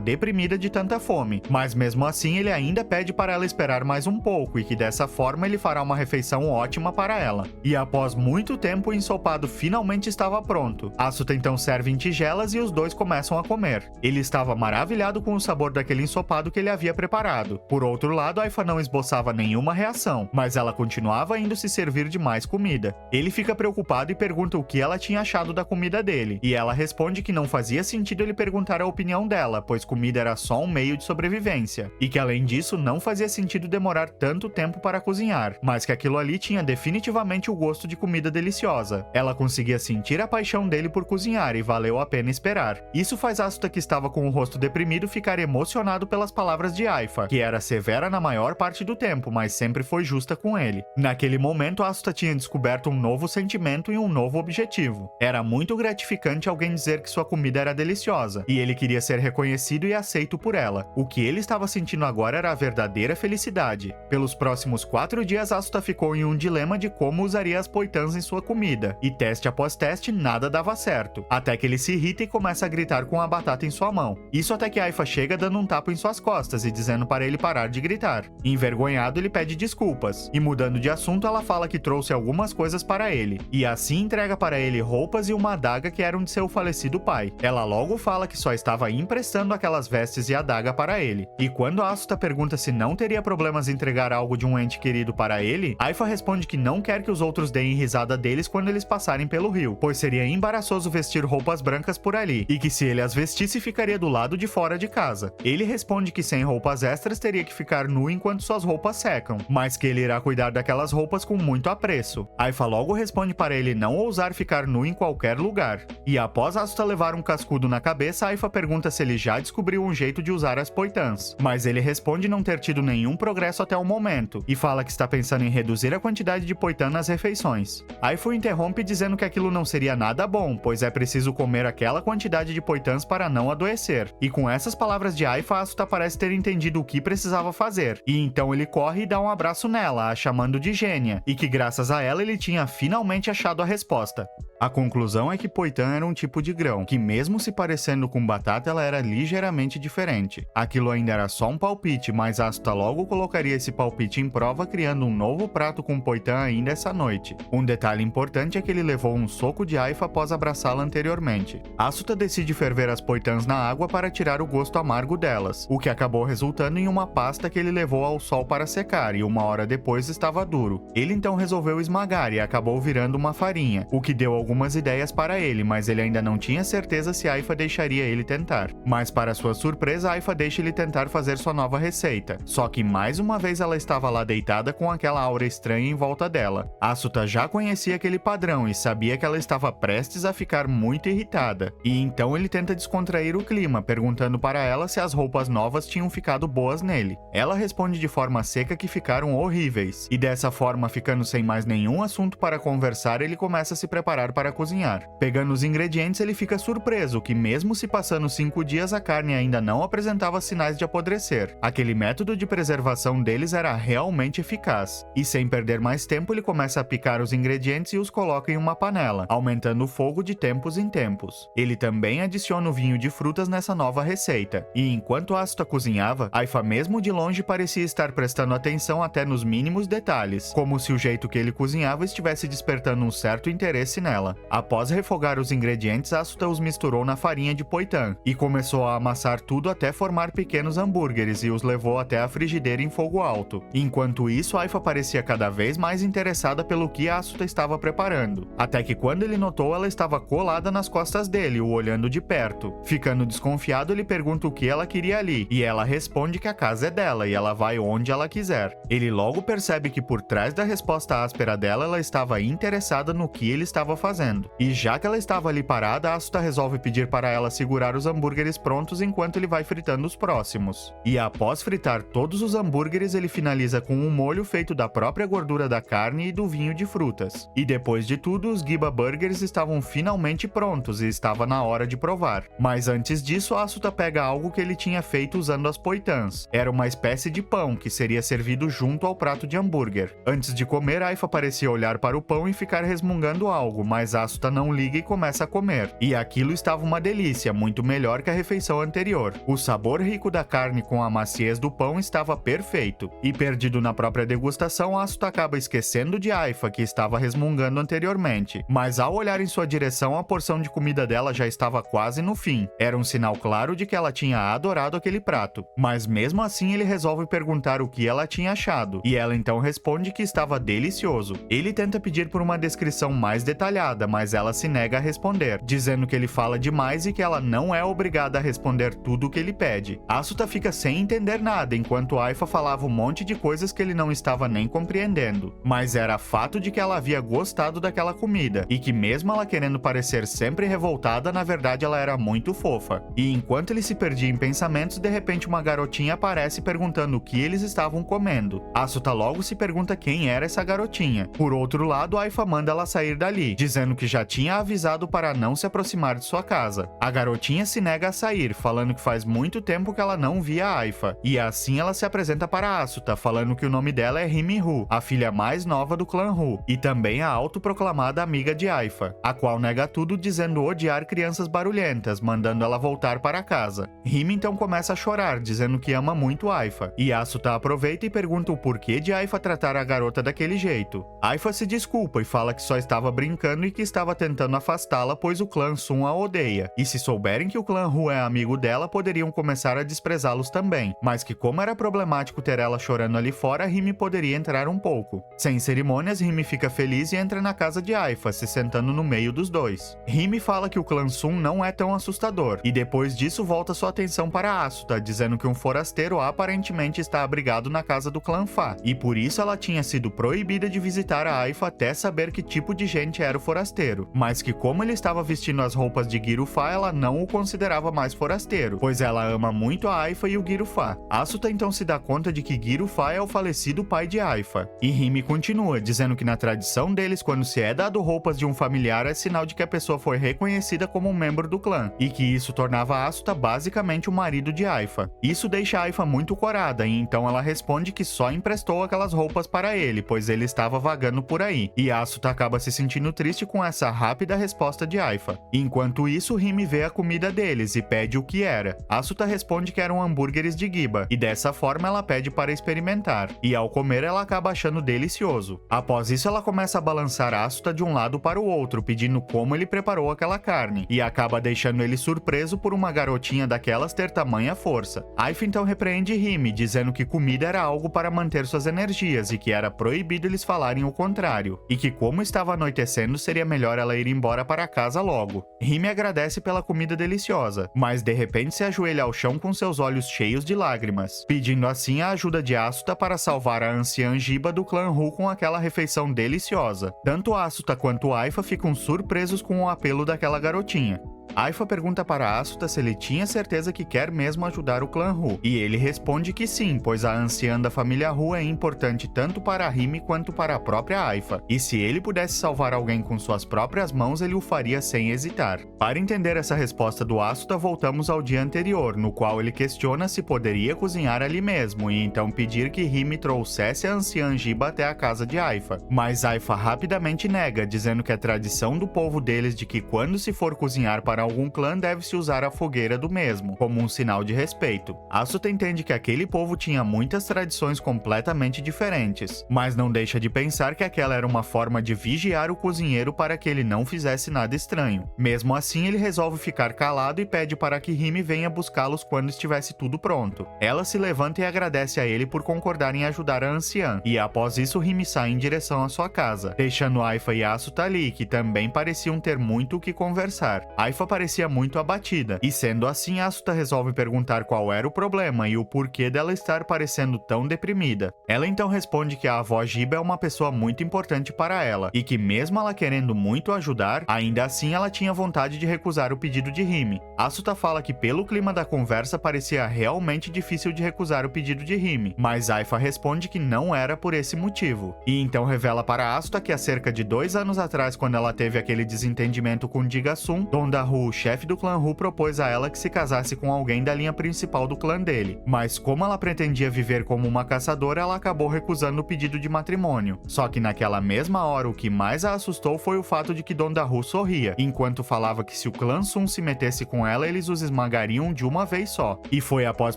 deprimida de tanta fome, mas mesmo assim ele ainda pede para ela esperar mais um pouco e que dessa forma ele fará uma refeição ótima para ela. E após muito tempo, o ensopado finalmente estava pronto. Asuta então serve em tigelas e os dois começam a comer. Ele estava maravilhado com o sabor daquele ensopado que ele havia preparado. Por outro lado, Aifa não esboçava nenhuma reação, mas ela continuava indo se servir de mais comida. Ele fica preocupado e pergunta o que ela tinha achado da comida dele, e ela responde que não fazia sentido ele perguntar a opinião dela, pois comida era só um meio de sobrevivência, e que além disso não fazia sentido demorar tanto tempo para cozinhar, mas que aquilo ali tinha definitivamente o gosto de comida deliciosa. Ela conseguia sentir a paixão dele por cozinhar e valeu a pena esperar. Isso faz Asuta, que estava com o rosto deprimido, ficar emocionado pelas palavras de Aifa, que era severa na maior parte do tempo, mas sempre foi justa com ele. Naquele momento, Asuta tinha descoberto um novo sentimento e um novo objetivo. Era muito gratificante alguém dizer que sua comida era deliciosa, e ele queria ser reconhecido e aceito por ela. O que ele estava sentindo agora era a verdadeira felicidade. Pelos próximos 4 dias, Asuta ficou em um dilema de como usaria as poitãs em sua comida, e teste após teste, nada dava certo, até que ele se irrita e começa a gritar com a batata em sua mão. Isso até que Aifa chega dando um tapa em suas costas e dizendo para ele parar de gritar. Envergonhado, ele pede desculpas, e mudando de assunto, ela fala que trouxe algumas coisas para ele, e assim entrega para ele roupas e uma adaga que eram de seu falecido pai. Ela logo fala que só estava emprestando aquelas vestes e adaga para ele, e quando Asuta pergunta se não teria problemas em entregar algo de um ente querido para ele, Aifa responde que não quer que os outros deem risada deles quando eles passarem pelo rio, pois seria embaraçoso vestir roupas brancas por ali, e que se ele as vestisse ficaria do lado de fora de casa. Ele responde que sem roupas extras teria que ficar nu enquanto suas roupas secam, mas que ele irá cuidar daquelas roupas com muito apreço. Aifa logo responde para ele não ousar ficar nu em qualquer lugar. E após Asuta levar um cascudo na cabeça, Aifa pergunta se ele já descobriu um jeito de usar as poitãs, mas ele responde não ter tido nenhum progresso até o momento, e fala que está pensando em reduzir a quantidade de poitã nas refeições. Aifa o interrompe dizendo que aquilo não seria nada bom, pois é preciso comer aquela quantidade de poitãs para não adoecer. E com essas palavras de Aifa, Asuta parece ter entendido o que precisava fazer, e então ele corre e dá um abraço nela, a chamando de gênia, e que graças a ela ele tinha finalmente achado a resposta. A conclusão é que poitã era um tipo de grão, que mesmo se parecendo com batata, ela era ligeiramente diferente. Aquilo ainda era só um palpite, mas Asuta logo colocaria esse palpite em prova, criando um novo prato com poitã ainda essa noite. Um detalhe importante é que ele levou um soco de Aifa após abraçá-la anteriormente. Asuta decide ferver as poitãs na água para tirar o gosto amargo delas, o que acabou resultando em uma pasta que ele levou ao sol para secar, e 1 hora depois estava duro. Ele então resolveu esmagar e acabou virando uma farinha, o que deu algumas ideias para ele, mas ele ainda não tinha certeza se Aifa deixaria ele tentar. Mas para sua surpresa, Aifa deixa ele tentar fazer sua nova receita, só que mais uma vez ela estava lá deitada com aquela aura estranha em volta dela. Asuta já conhecia aquele padrão e sabia que ela estava prestes a ficar muito irritada, e então ele tenta descontrair o clima, perguntando para ela se as roupas novas tinham ficado boas nele. Ela responde de forma seca que ficaram horríveis, e dessa forma, ficando sem mais nenhum assunto para conversar, ele começa a se preparar para cozinhar. Pegando os ingredientes, ele fica surpreso que mesmo se passando 5 dias, a carne ainda não apresentava sinais de apodrecer. Aquele método de preservação deles era realmente eficaz, e sem perder mais tempo, ele começa a picar os ingredientes e os coloca em uma panela, aumentando o fogo de tempos em tempos. Ele também adiciona o vinho de frutas nessa nova receita, e enquanto Asuta cozinhava, Aifa mesmo de longe parecia estar prestando atenção até nos mínimos detalhes, como se o jeito que ele cozinhava estivesse despertando um certo interesse nela. panela. Após refogar os ingredientes, Asuta os misturou na farinha de poitã e começou a amassar tudo até formar pequenos hambúrgueres e os levou até a frigideira em fogo alto. Enquanto isso, Aifa parecia cada vez mais interessada pelo que Asuta estava preparando, até que quando ele notou, ela estava colada nas costas dele, o olhando de perto. Ficando desconfiado, ele pergunta o que ela queria ali, e ela responde que a casa é dela e ela vai onde ela quiser. Ele logo percebe que por trás da resposta áspera dela, ela estava interessada no que ele estava fazendo. E já que ela estava ali parada, Asuta resolve pedir para ela segurar os hambúrgueres prontos enquanto ele vai fritando os próximos. E após fritar todos os hambúrgueres, ele finaliza com um molho feito da própria gordura da carne e do vinho de frutas. E depois de tudo, os Giba Burgers estavam finalmente prontos e estava na hora de provar. Mas antes disso, Asuta pega algo que ele tinha feito usando as poitãs. Era uma espécie de pão que seria servido junto ao prato de hambúrguer. Antes de comer, Aifa parecia olhar para o pão e ficar resmungando algo, mas Asuta não liga e começa a comer. E aquilo estava uma delícia, muito melhor que a refeição anterior. O sabor rico da carne com a maciez do pão estava perfeito. E perdido na própria degustação, Asuta acaba esquecendo de Aifa, que estava resmungando anteriormente. Mas ao olhar em sua direção, a porção de comida dela já estava quase no fim. Era um sinal claro de que ela tinha adorado aquele prato. Mas mesmo assim, ele resolve perguntar o que ela tinha achado. E ela então responde que estava delicioso. Ele tenta pedir por uma descrição mais detalhada, mas ela se nega a responder, dizendo que ele fala demais e que ela não é obrigada a responder tudo o que ele pede. Asuta fica sem entender nada, enquanto Aifa falava um monte de coisas que ele não estava nem compreendendo. Mas era fato de que ela havia gostado daquela comida, e que mesmo ela querendo parecer sempre revoltada, na verdade ela era muito fofa. E enquanto ele se perdia em pensamentos, de repente uma garotinha aparece perguntando o que eles estavam comendo. Asuta logo se pergunta quem era essa garotinha. Por outro lado, Aifa manda ela sair dali, dizendo que já tinha avisado para não se aproximar de sua casa. A garotinha se nega a sair, falando que faz muito tempo que ela não via a Aifa. E assim ela se apresenta para Asuta, falando que o nome dela é Hime-Ru, a filha mais nova do clã Ru, e também a autoproclamada amiga de Aifa, a qual nega tudo dizendo odiar crianças barulhentas, mandando ela voltar para casa. Hime então começa a chorar, dizendo que ama muito Aifa, e Asuta aproveita e pergunta o porquê de Aifa tratar a garota daquele jeito. Aifa se desculpa e fala que só estava brincando e que estava tentando afastá-la, pois o clã Sun a odeia, e se souberem que o clã Ru é amigo dela, poderiam começar a desprezá-los também, mas que como era problemático ter ela chorando ali fora, Hime poderia entrar um pouco. Sem cerimônias, Hime fica feliz e entra na casa de Aifa, se sentando no meio dos dois. Hime fala que o clã Sun não é tão assustador, e depois disso volta sua atenção para Asuta, dizendo que um forasteiro aparentemente está abrigado na casa do clã Fa, e por isso ela tinha sido proibida de visitar a Aifa até saber que tipo de gente era o forasteiro, mas que como ele estava vestindo as roupas de Giru-Fa, ela não o considerava mais forasteiro, pois ela ama muito a Aifa e o Giru-Fa. Asuta então se dá conta de que Giru-Fa é o falecido pai de Aifa, e Hime continua, dizendo que na tradição deles, quando se é dado roupas de um familiar, é sinal de que a pessoa foi reconhecida como um membro do clã, e que isso tornava Asuta basicamente o marido de Aifa. Isso deixa Aifa muito corada, e então ela responde que só emprestou aquelas roupas para ele, pois ele estava vagando por aí, e Asuta acaba se sentindo triste com essa rápida resposta de Aifa. Enquanto isso, Hime vê a comida deles e pede o que era. Asuta responde que eram hambúrgueres de Giba, e dessa forma ela pede para experimentar, e ao comer ela acaba achando delicioso. Após isso, ela começa a balançar Asuta de um lado para o outro, pedindo como ele preparou aquela carne, e acaba deixando ele surpreso por uma garotinha daquelas ter tamanha força. Aifa então repreende Hime, dizendo que comida era algo para manter suas energias e que era proibido eles falarem o contrário, e que como estava anoitecendo, seria melhor ela ir embora para casa logo. Hime agradece pela comida deliciosa, mas de repente se ajoelha ao chão com seus olhos cheios de lágrimas, pedindo assim a ajuda de Asuta para salvar a anciã Giba do clã Ru com aquela refeição deliciosa. Tanto Asuta quanto Aifa ficam surpresos com o apelo daquela garotinha. Aifa pergunta para Asuta se ele tinha certeza que quer mesmo ajudar o clã Ru, e ele responde que sim, pois a anciã da família Ru é importante tanto para Hime quanto para a própria Aifa, e se ele pudesse salvar alguém com suas próprias mãos, ele o faria sem hesitar. Para entender essa resposta do Asuta, voltamos ao dia anterior, no qual ele questiona se poderia cozinhar ali mesmo, e então pedir que Hime trouxesse a anciã Giba até a casa de Aifa. Mas Aifa rapidamente nega, dizendo que é tradição do povo deles de que quando se for cozinhar para para algum clã, deve-se usar a fogueira do mesmo, como um sinal de respeito. Asuta entende que aquele povo tinha muitas tradições completamente diferentes, mas não deixa de pensar que aquela era uma forma de vigiar o cozinheiro para que ele não fizesse nada estranho. Mesmo assim, ele resolve ficar calado e pede para que Rime venha buscá-los quando estivesse tudo pronto. Ela se levanta e agradece a ele por concordar em ajudar a anciã, e após isso Rime sai em direção à sua casa, deixando Aifa e Asuta ali, que também pareciam ter muito o que conversar. Aifa parecia muito abatida, e sendo assim, Asuta resolve perguntar qual era o problema e o porquê dela estar parecendo tão deprimida. Ela então responde que a avó Giba é uma pessoa muito importante para ela, e que mesmo ela querendo muito ajudar, ainda assim ela tinha vontade de recusar o pedido de Rime. Asuta fala que pelo clima da conversa parecia realmente difícil de recusar o pedido de Rime, mas Aifa responde que não era por esse motivo. E então revela para Asuta que há cerca de 2 anos atrás, quando ela teve aquele desentendimento com Diga-sun, Donda-ru, o chefe do clã Ru, propôs a ela que se casasse com alguém da linha principal do clã dele, mas como ela pretendia viver como uma caçadora, ela acabou recusando o pedido de matrimônio. Só que naquela mesma hora, o que mais a assustou foi o fato de que Donda-ru sorria, enquanto falava que se o clã Sun se metesse com ela, eles os esmagariam de uma vez só. E foi após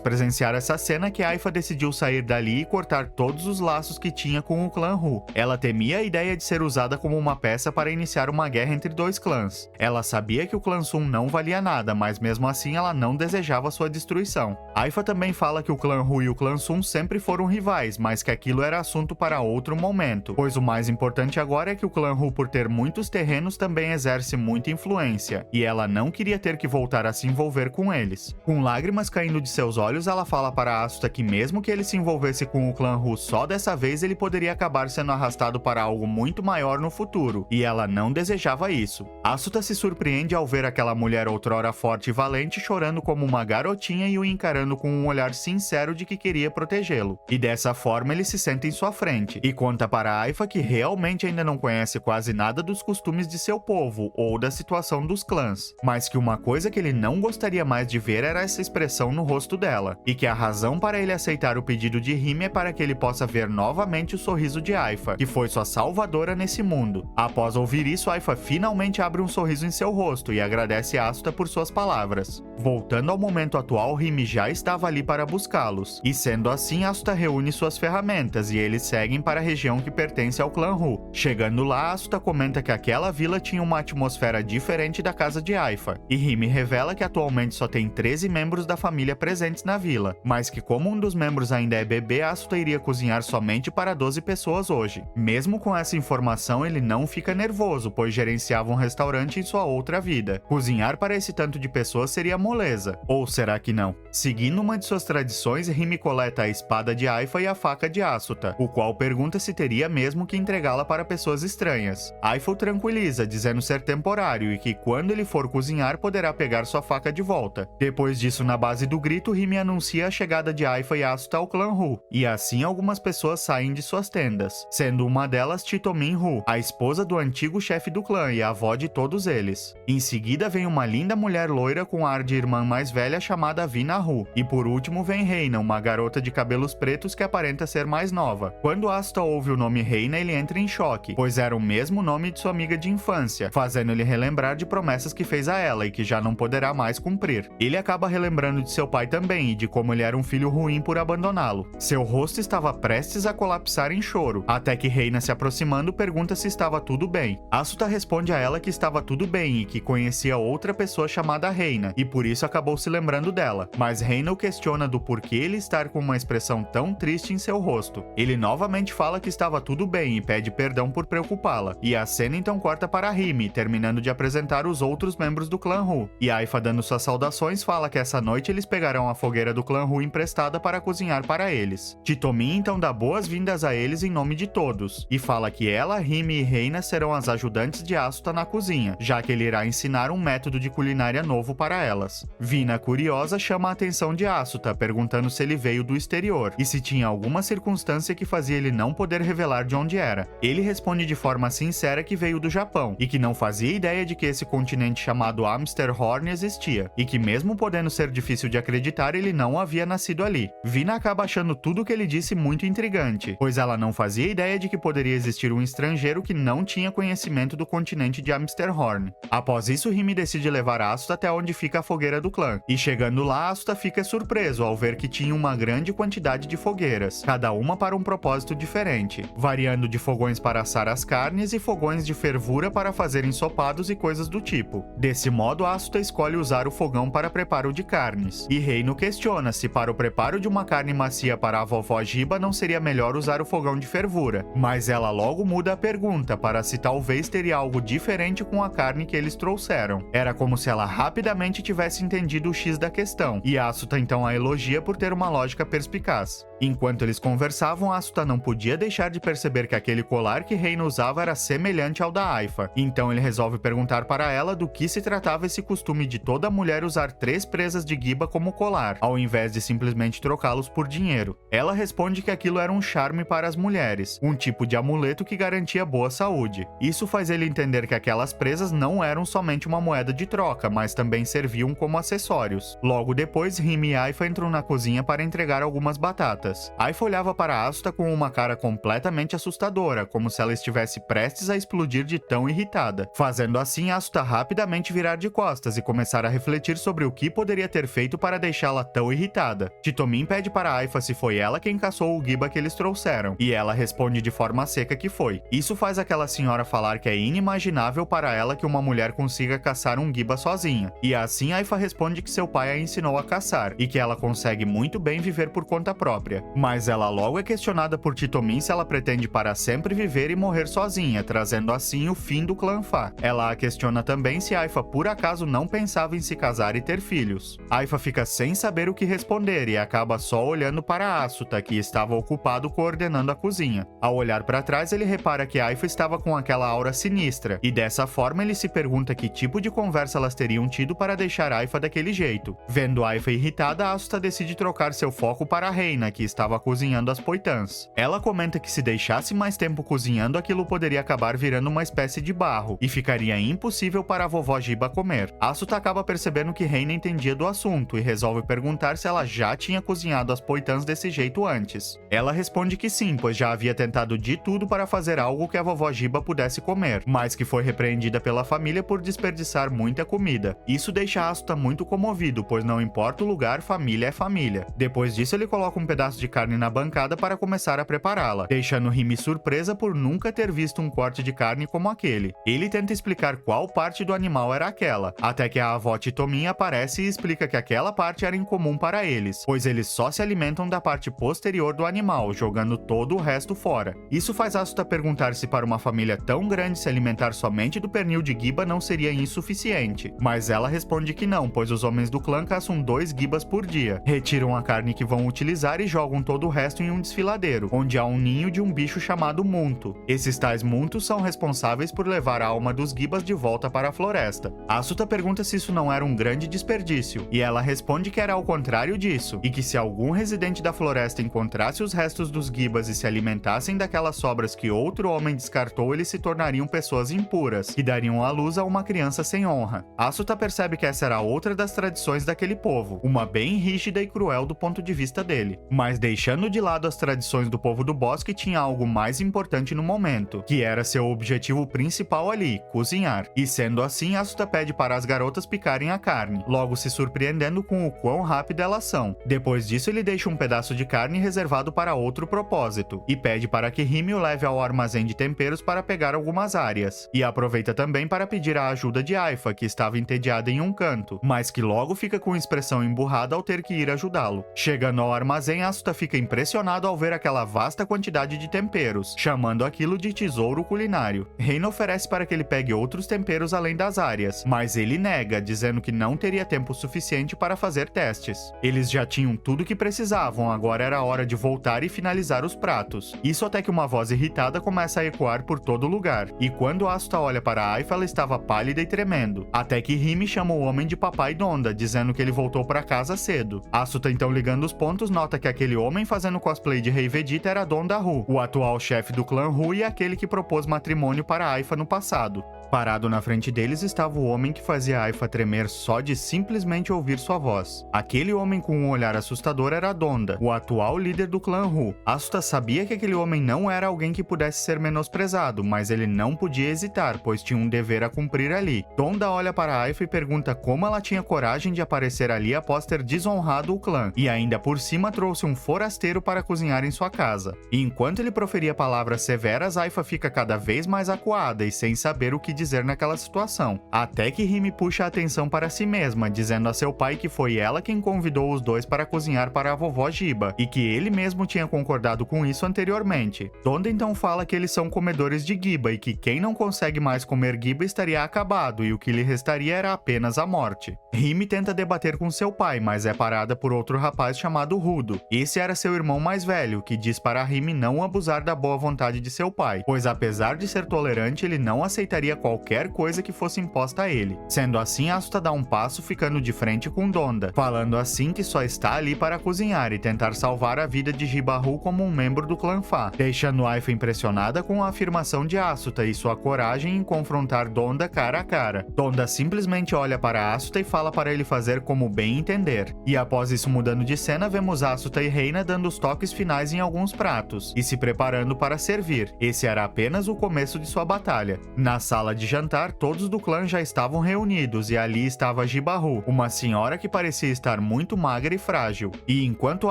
presenciar essa cena que Aifa decidiu sair dali e cortar todos os laços que tinha com o clã Ru. Ela temia a ideia de ser usada como uma peça para iniciar uma guerra entre dois clãs. Ela sabia que o clã Sun não valia nada, mas mesmo assim ela não desejava sua destruição. Aifa também fala que o clã Ru e o clã Sun sempre foram rivais, mas que aquilo era assunto para outro momento, pois o mais importante agora é que o clã Ru, por ter muitos terrenos, também exerce muita influência, e ela não queria ter que voltar a se envolver com eles. Com lágrimas caindo de seus olhos, ela fala para Asuta que mesmo que ele se envolvesse com o clã Ru só dessa vez, ele poderia acabar sendo arrastado para algo muito maior no futuro, e ela não desejava isso. Asuta se surpreende ao ver aquela mulher outrora forte e valente chorando como uma garotinha e o encarando com um olhar sincero de que queria protegê-lo. E dessa forma ele se senta em sua frente, e conta para Aifa que realmente ainda não conhece quase nada dos costumes de seu povo, ou da situação dos clãs, mas que uma coisa que ele não gostaria mais de ver era essa expressão no rosto dela, e que a razão para ele aceitar o pedido de Rime é para que ele possa ver novamente o sorriso de Aifa, que foi sua salvadora nesse mundo. Após ouvir isso, Aifa finalmente abre um sorriso em seu rosto e agradece Asuta por suas palavras. Voltando ao momento atual, Rime já estava ali para buscá-los, e sendo assim, Asuta reúne suas ferramentas e eles seguem para a região que pertence ao clã Ru. Chegando lá, Asuta comenta que aquela vila tinha uma atmosfera diferente da casa de Aifa, e Rime revela que atualmente só tem 13 membros da família presentes na vila, mas que como um dos membros ainda é bebê, Asuta iria cozinhar somente para 12 pessoas hoje. Mesmo com essa informação, ele não fica nervoso, pois gerenciava um restaurante em sua outra vida. Cozinhar para esse tanto de pessoas seria moleza. Ou será que não? Seguindo uma de suas tradições, Rime coleta a espada de Aifa e a faca de Asuta, o qual pergunta se teria mesmo que entregá-la para pessoas estranhas. Aifa o tranquiliza, dizendo ser temporário e que quando ele for cozinhar poderá pegar sua faca de volta. Depois disso, na base do grito, Rime anuncia a chegada de Aifa e Asuta ao clã Ru, e assim algumas pessoas saem de suas tendas, sendo uma delas Chitomin Ru, a esposa do antigo chefe do clã e a avó de todos eles. Em seguida vem uma linda mulher loira com ar de irmã mais velha chamada Vina Ru, e por último vem Reina, uma garota de cabelos pretos que aparenta ser mais nova. Quando Asuta ouve o nome Reina, ele entra em choque, pois era o mesmo nome de sua amiga de infância, fazendo-lhe relembrar de promessas que fez a ela e que já não poderá mais cumprir. Ele acaba relembrando de seu pai também e de como ele era um filho ruim por abandoná-lo. Seu rosto estava prestes a colapsar em choro, até que Reina, se aproximando, pergunta se estava tudo bem. Asuta responde a ela que estava tudo bem e que conhecia outra pessoa chamada Reina, e por isso acabou se lembrando dela, mas Reina o questiona do porquê ele estar com uma expressão tão triste em seu rosto. Ele novamente fala que estava tudo bem e pede perdão por preocupá-la, e a cena então corta para Rime, terminando de apresentar os outros membros do clã Ru, e Aifa, dando suas saudações, fala que essa noite eles pegarão a fogueira do clã Ru emprestada para cozinhar para eles. Chitomin então dá boas-vindas a eles em nome de todos, e fala que ela, Rime e Reina serão as ajudantes de Asuta na cozinha, já que ele irá ensinar um método de culinária novo para elas. Vina, curiosa, chama a atenção de Asuta, perguntando se ele veio do exterior, e se tinha alguma circunstância que fazia ele não poder revelar de onde era. Ele responde de forma sincera que veio do Japão, e que não fazia ideia de que esse continente chamado Amsterhorn existia, e que mesmo podendo ser difícil de acreditar, ele não havia nascido ali. Vina acaba achando tudo o que ele disse muito intrigante, pois ela não fazia ideia de que poderia existir um estrangeiro que não tinha conhecimento do continente de Amsterhorn. Após isso, Rime Hime decide levar Asuta até onde fica a fogueira do clã. E chegando lá, Asuta fica surpreso ao ver que tinha uma grande quantidade de fogueiras, cada uma para um propósito diferente, variando de fogões para assar as carnes e fogões de fervura para fazer ensopados e coisas do tipo. Desse modo, Asuta escolhe usar o fogão para preparo de carnes. E Reino questiona se para o preparo de uma carne macia para a vovó Jiba não seria melhor usar o fogão de fervura, mas ela logo muda a pergunta para se talvez teria algo diferente com a carne que eles trouxeram. Era como se ela rapidamente tivesse entendido o X da questão, e Asuta então a elogia por ter uma lógica perspicaz. Enquanto eles conversavam, Asuta não podia deixar de perceber que aquele colar que Reino usava era semelhante ao da Aifa. Então ele resolve perguntar para ela do que se tratava esse costume de toda mulher usar 3 presas de Giba como colar, ao invés de simplesmente trocá-los por dinheiro. Ela responde que aquilo era um charme para as mulheres, um tipo de amuleto que garantia boa saúde. Isso faz ele entender que aquelas presas não eram somente uma moeda de troca, mas também serviam como acessórios. Logo depois, Hime e Aifa entram na cozinha para entregar algumas batatas. Aifa olhava para Asuta com uma cara completamente assustadora, como se ela estivesse prestes a explodir de tão irritada. Fazendo assim, Asuta rapidamente virar de costas e começar a refletir sobre o que poderia ter feito para deixá-la tão irritada. Chitomin pede para Aifa se foi ela quem caçou o Giba que eles trouxeram, e ela responde de forma seca que foi. Isso faz aquela senhora falar que é inimaginável para ela que uma mulher consiga caçar um Giba sozinha. E assim Aifa responde que seu pai a ensinou a caçar, e que ela consegue muito bem viver por conta própria. Mas ela logo é questionada por Chitomin se ela pretende para sempre viver e morrer sozinha, trazendo assim o fim do clã Fa. Ela a questiona também se Aifa por acaso não pensava em se casar e ter filhos. Aifa fica sem saber o que responder e acaba só olhando para Asuta, que estava ocupado coordenando a cozinha. Ao olhar para trás, ele repara que Aifa estava com aquela aura sinistra, e dessa forma ele se pergunta que tipo de conversa elas teriam tido para deixar Aifa daquele jeito. Vendo Aifa irritada, Asuta decide trocar seu foco para a Reina, que estava cozinhando as poitãs. Ela comenta que se deixasse mais tempo cozinhando, aquilo poderia acabar virando uma espécie de barro, e ficaria impossível para a vovó Jiba comer. Asuta acaba percebendo que Reina entendia do assunto e resolve perguntar se ela já tinha cozinhado as poitãs desse jeito antes. Ela responde que sim, pois já havia tentado de tudo para fazer algo que a vovó Jiba pudesse comer, mas que foi repreendida pela família por desperdiçar muita comida. Isso deixa Asuta muito comovido, pois não importa o lugar, família é família. Depois disso, ele coloca um pedaço de carne na bancada para começar a prepará-la, deixando Hime surpresa por nunca ter visto um corte de carne como aquele. Ele tenta explicar qual parte do animal era aquela, até que a avó Chitomin aparece e explica que aquela parte era incomum para eles, pois eles só se alimentam da parte posterior do animal, jogando todo o resto fora. Isso faz Asuta perguntar se para uma família tão grande se alimentar somente do pernil de Giba não seria insuficiente, mas ela responde que não, pois os homens do clã caçam 2 Gibas por dia, retiram a carne que vão utilizar e jogam todo o resto em um desfiladeiro, onde há um ninho de um bicho chamado Muntu. Esses tais Muntos são responsáveis por levar a alma dos Gibas de volta para a floresta. Asuta pergunta se isso não era um grande desperdício, e ela responde que era ao contrário disso, e que se algum residente da floresta encontrasse os restos dos Gibas e se alimentassem daquelas sobras que outro homem descartou, eles se tornariam pessoas impuras, que dariam à luz a uma criança sem honra. Asuta percebe que essa era outra das tradições daquele povo, uma bem rígida e cruel do ponto de vista dele. Mas deixando de lado as tradições do povo do bosque, tinha algo mais importante no momento, que era seu objetivo principal ali, cozinhar. E sendo assim, Asuta pede para as garotas picarem a carne, logo se surpreendendo com o quão rápida elas são. Depois disso, ele deixa um pedaço de carne reservado para outro propósito, e pede para que Hime o leve ao armazém de temperos para pegar algumas áreas. E aproveita também para pedir a ajuda de Aifa, que estava entediada em um canto, mas que logo fica com expressão emburrada ao ter que ir ajudá-lo. Chegando ao armazém, Asuta fica impressionado ao ver aquela vasta quantidade de temperos, chamando aquilo de tesouro culinário. Reina oferece para que ele pegue outros temperos além das áreas, mas ele nega, dizendo que não teria tempo suficiente para fazer testes. Eles já tinham tudo o que precisavam, agora era hora de voltar e finalizar os pratos. Isso até que uma voz irritada começa a ecoar por todo lugar, e quando Asuta olha para Aifa, ela estava pálida e tremendo, até que Hime chama o homem de Papai Donda, dizendo que ele voltou para casa cedo. Asuta então, ligando os pontos, nota que aquele homem fazendo cosplay de Rei Vegeta era Donda Ru, o atual chefe do clã Ru e aquele que propôs matrimônio para Aifa no passado. Parado na frente deles estava o homem que fazia Aifa tremer só de simplesmente ouvir sua voz. Aquele homem com um olhar assustador era Donda, o atual líder do clã Hu. Asuta sabia que aquele homem não era alguém que pudesse ser menosprezado, mas ele não podia hesitar, pois tinha um dever a cumprir ali. Donda olha para Aifa e pergunta como ela tinha coragem de aparecer ali após ter desonrado o clã, e ainda por cima trouxe um forasteiro para cozinhar em sua casa. E enquanto ele proferia palavras severas, Aifa fica cada vez mais acuada e sem saber o que dizer naquela situação. Até que Rime puxa a atenção para si mesma, dizendo a seu pai que foi ela quem convidou os dois para cozinhar para a vovó Jiba, e que ele mesmo tinha concordado com isso anteriormente. Donda então fala que eles são comedores de Giba e que quem não consegue mais comer Giba estaria acabado e o que lhe restaria era apenas a morte. Rime tenta debater com seu pai, mas é parada por outro rapaz chamado Rudo. Esse era seu irmão mais velho, que diz para Rime não abusar da boa vontade de seu pai, pois apesar de ser tolerante, ele não aceitaria qualquer coisa que fosse imposta a ele. Sendo assim, Asuta dá um passo ficando de frente com Donda, falando assim que só está ali para cozinhar e tentar salvar a vida de Jibahu como um membro do clã Fa, deixando Aifa impressionada com a afirmação de Asuta e sua coragem em confrontar Donda cara a cara. Donda simplesmente olha para Asuta e fala para ele fazer como bem entender. E após isso, mudando de cena, vemos Asuta e Reina dando os toques finais em alguns pratos e se preparando para servir. Esse era apenas o começo de sua batalha. Na sala de jantar, todos do clã já estavam reunidos e ali estava Jibahu, uma senhora que parecia estar muito magra e frágil. E enquanto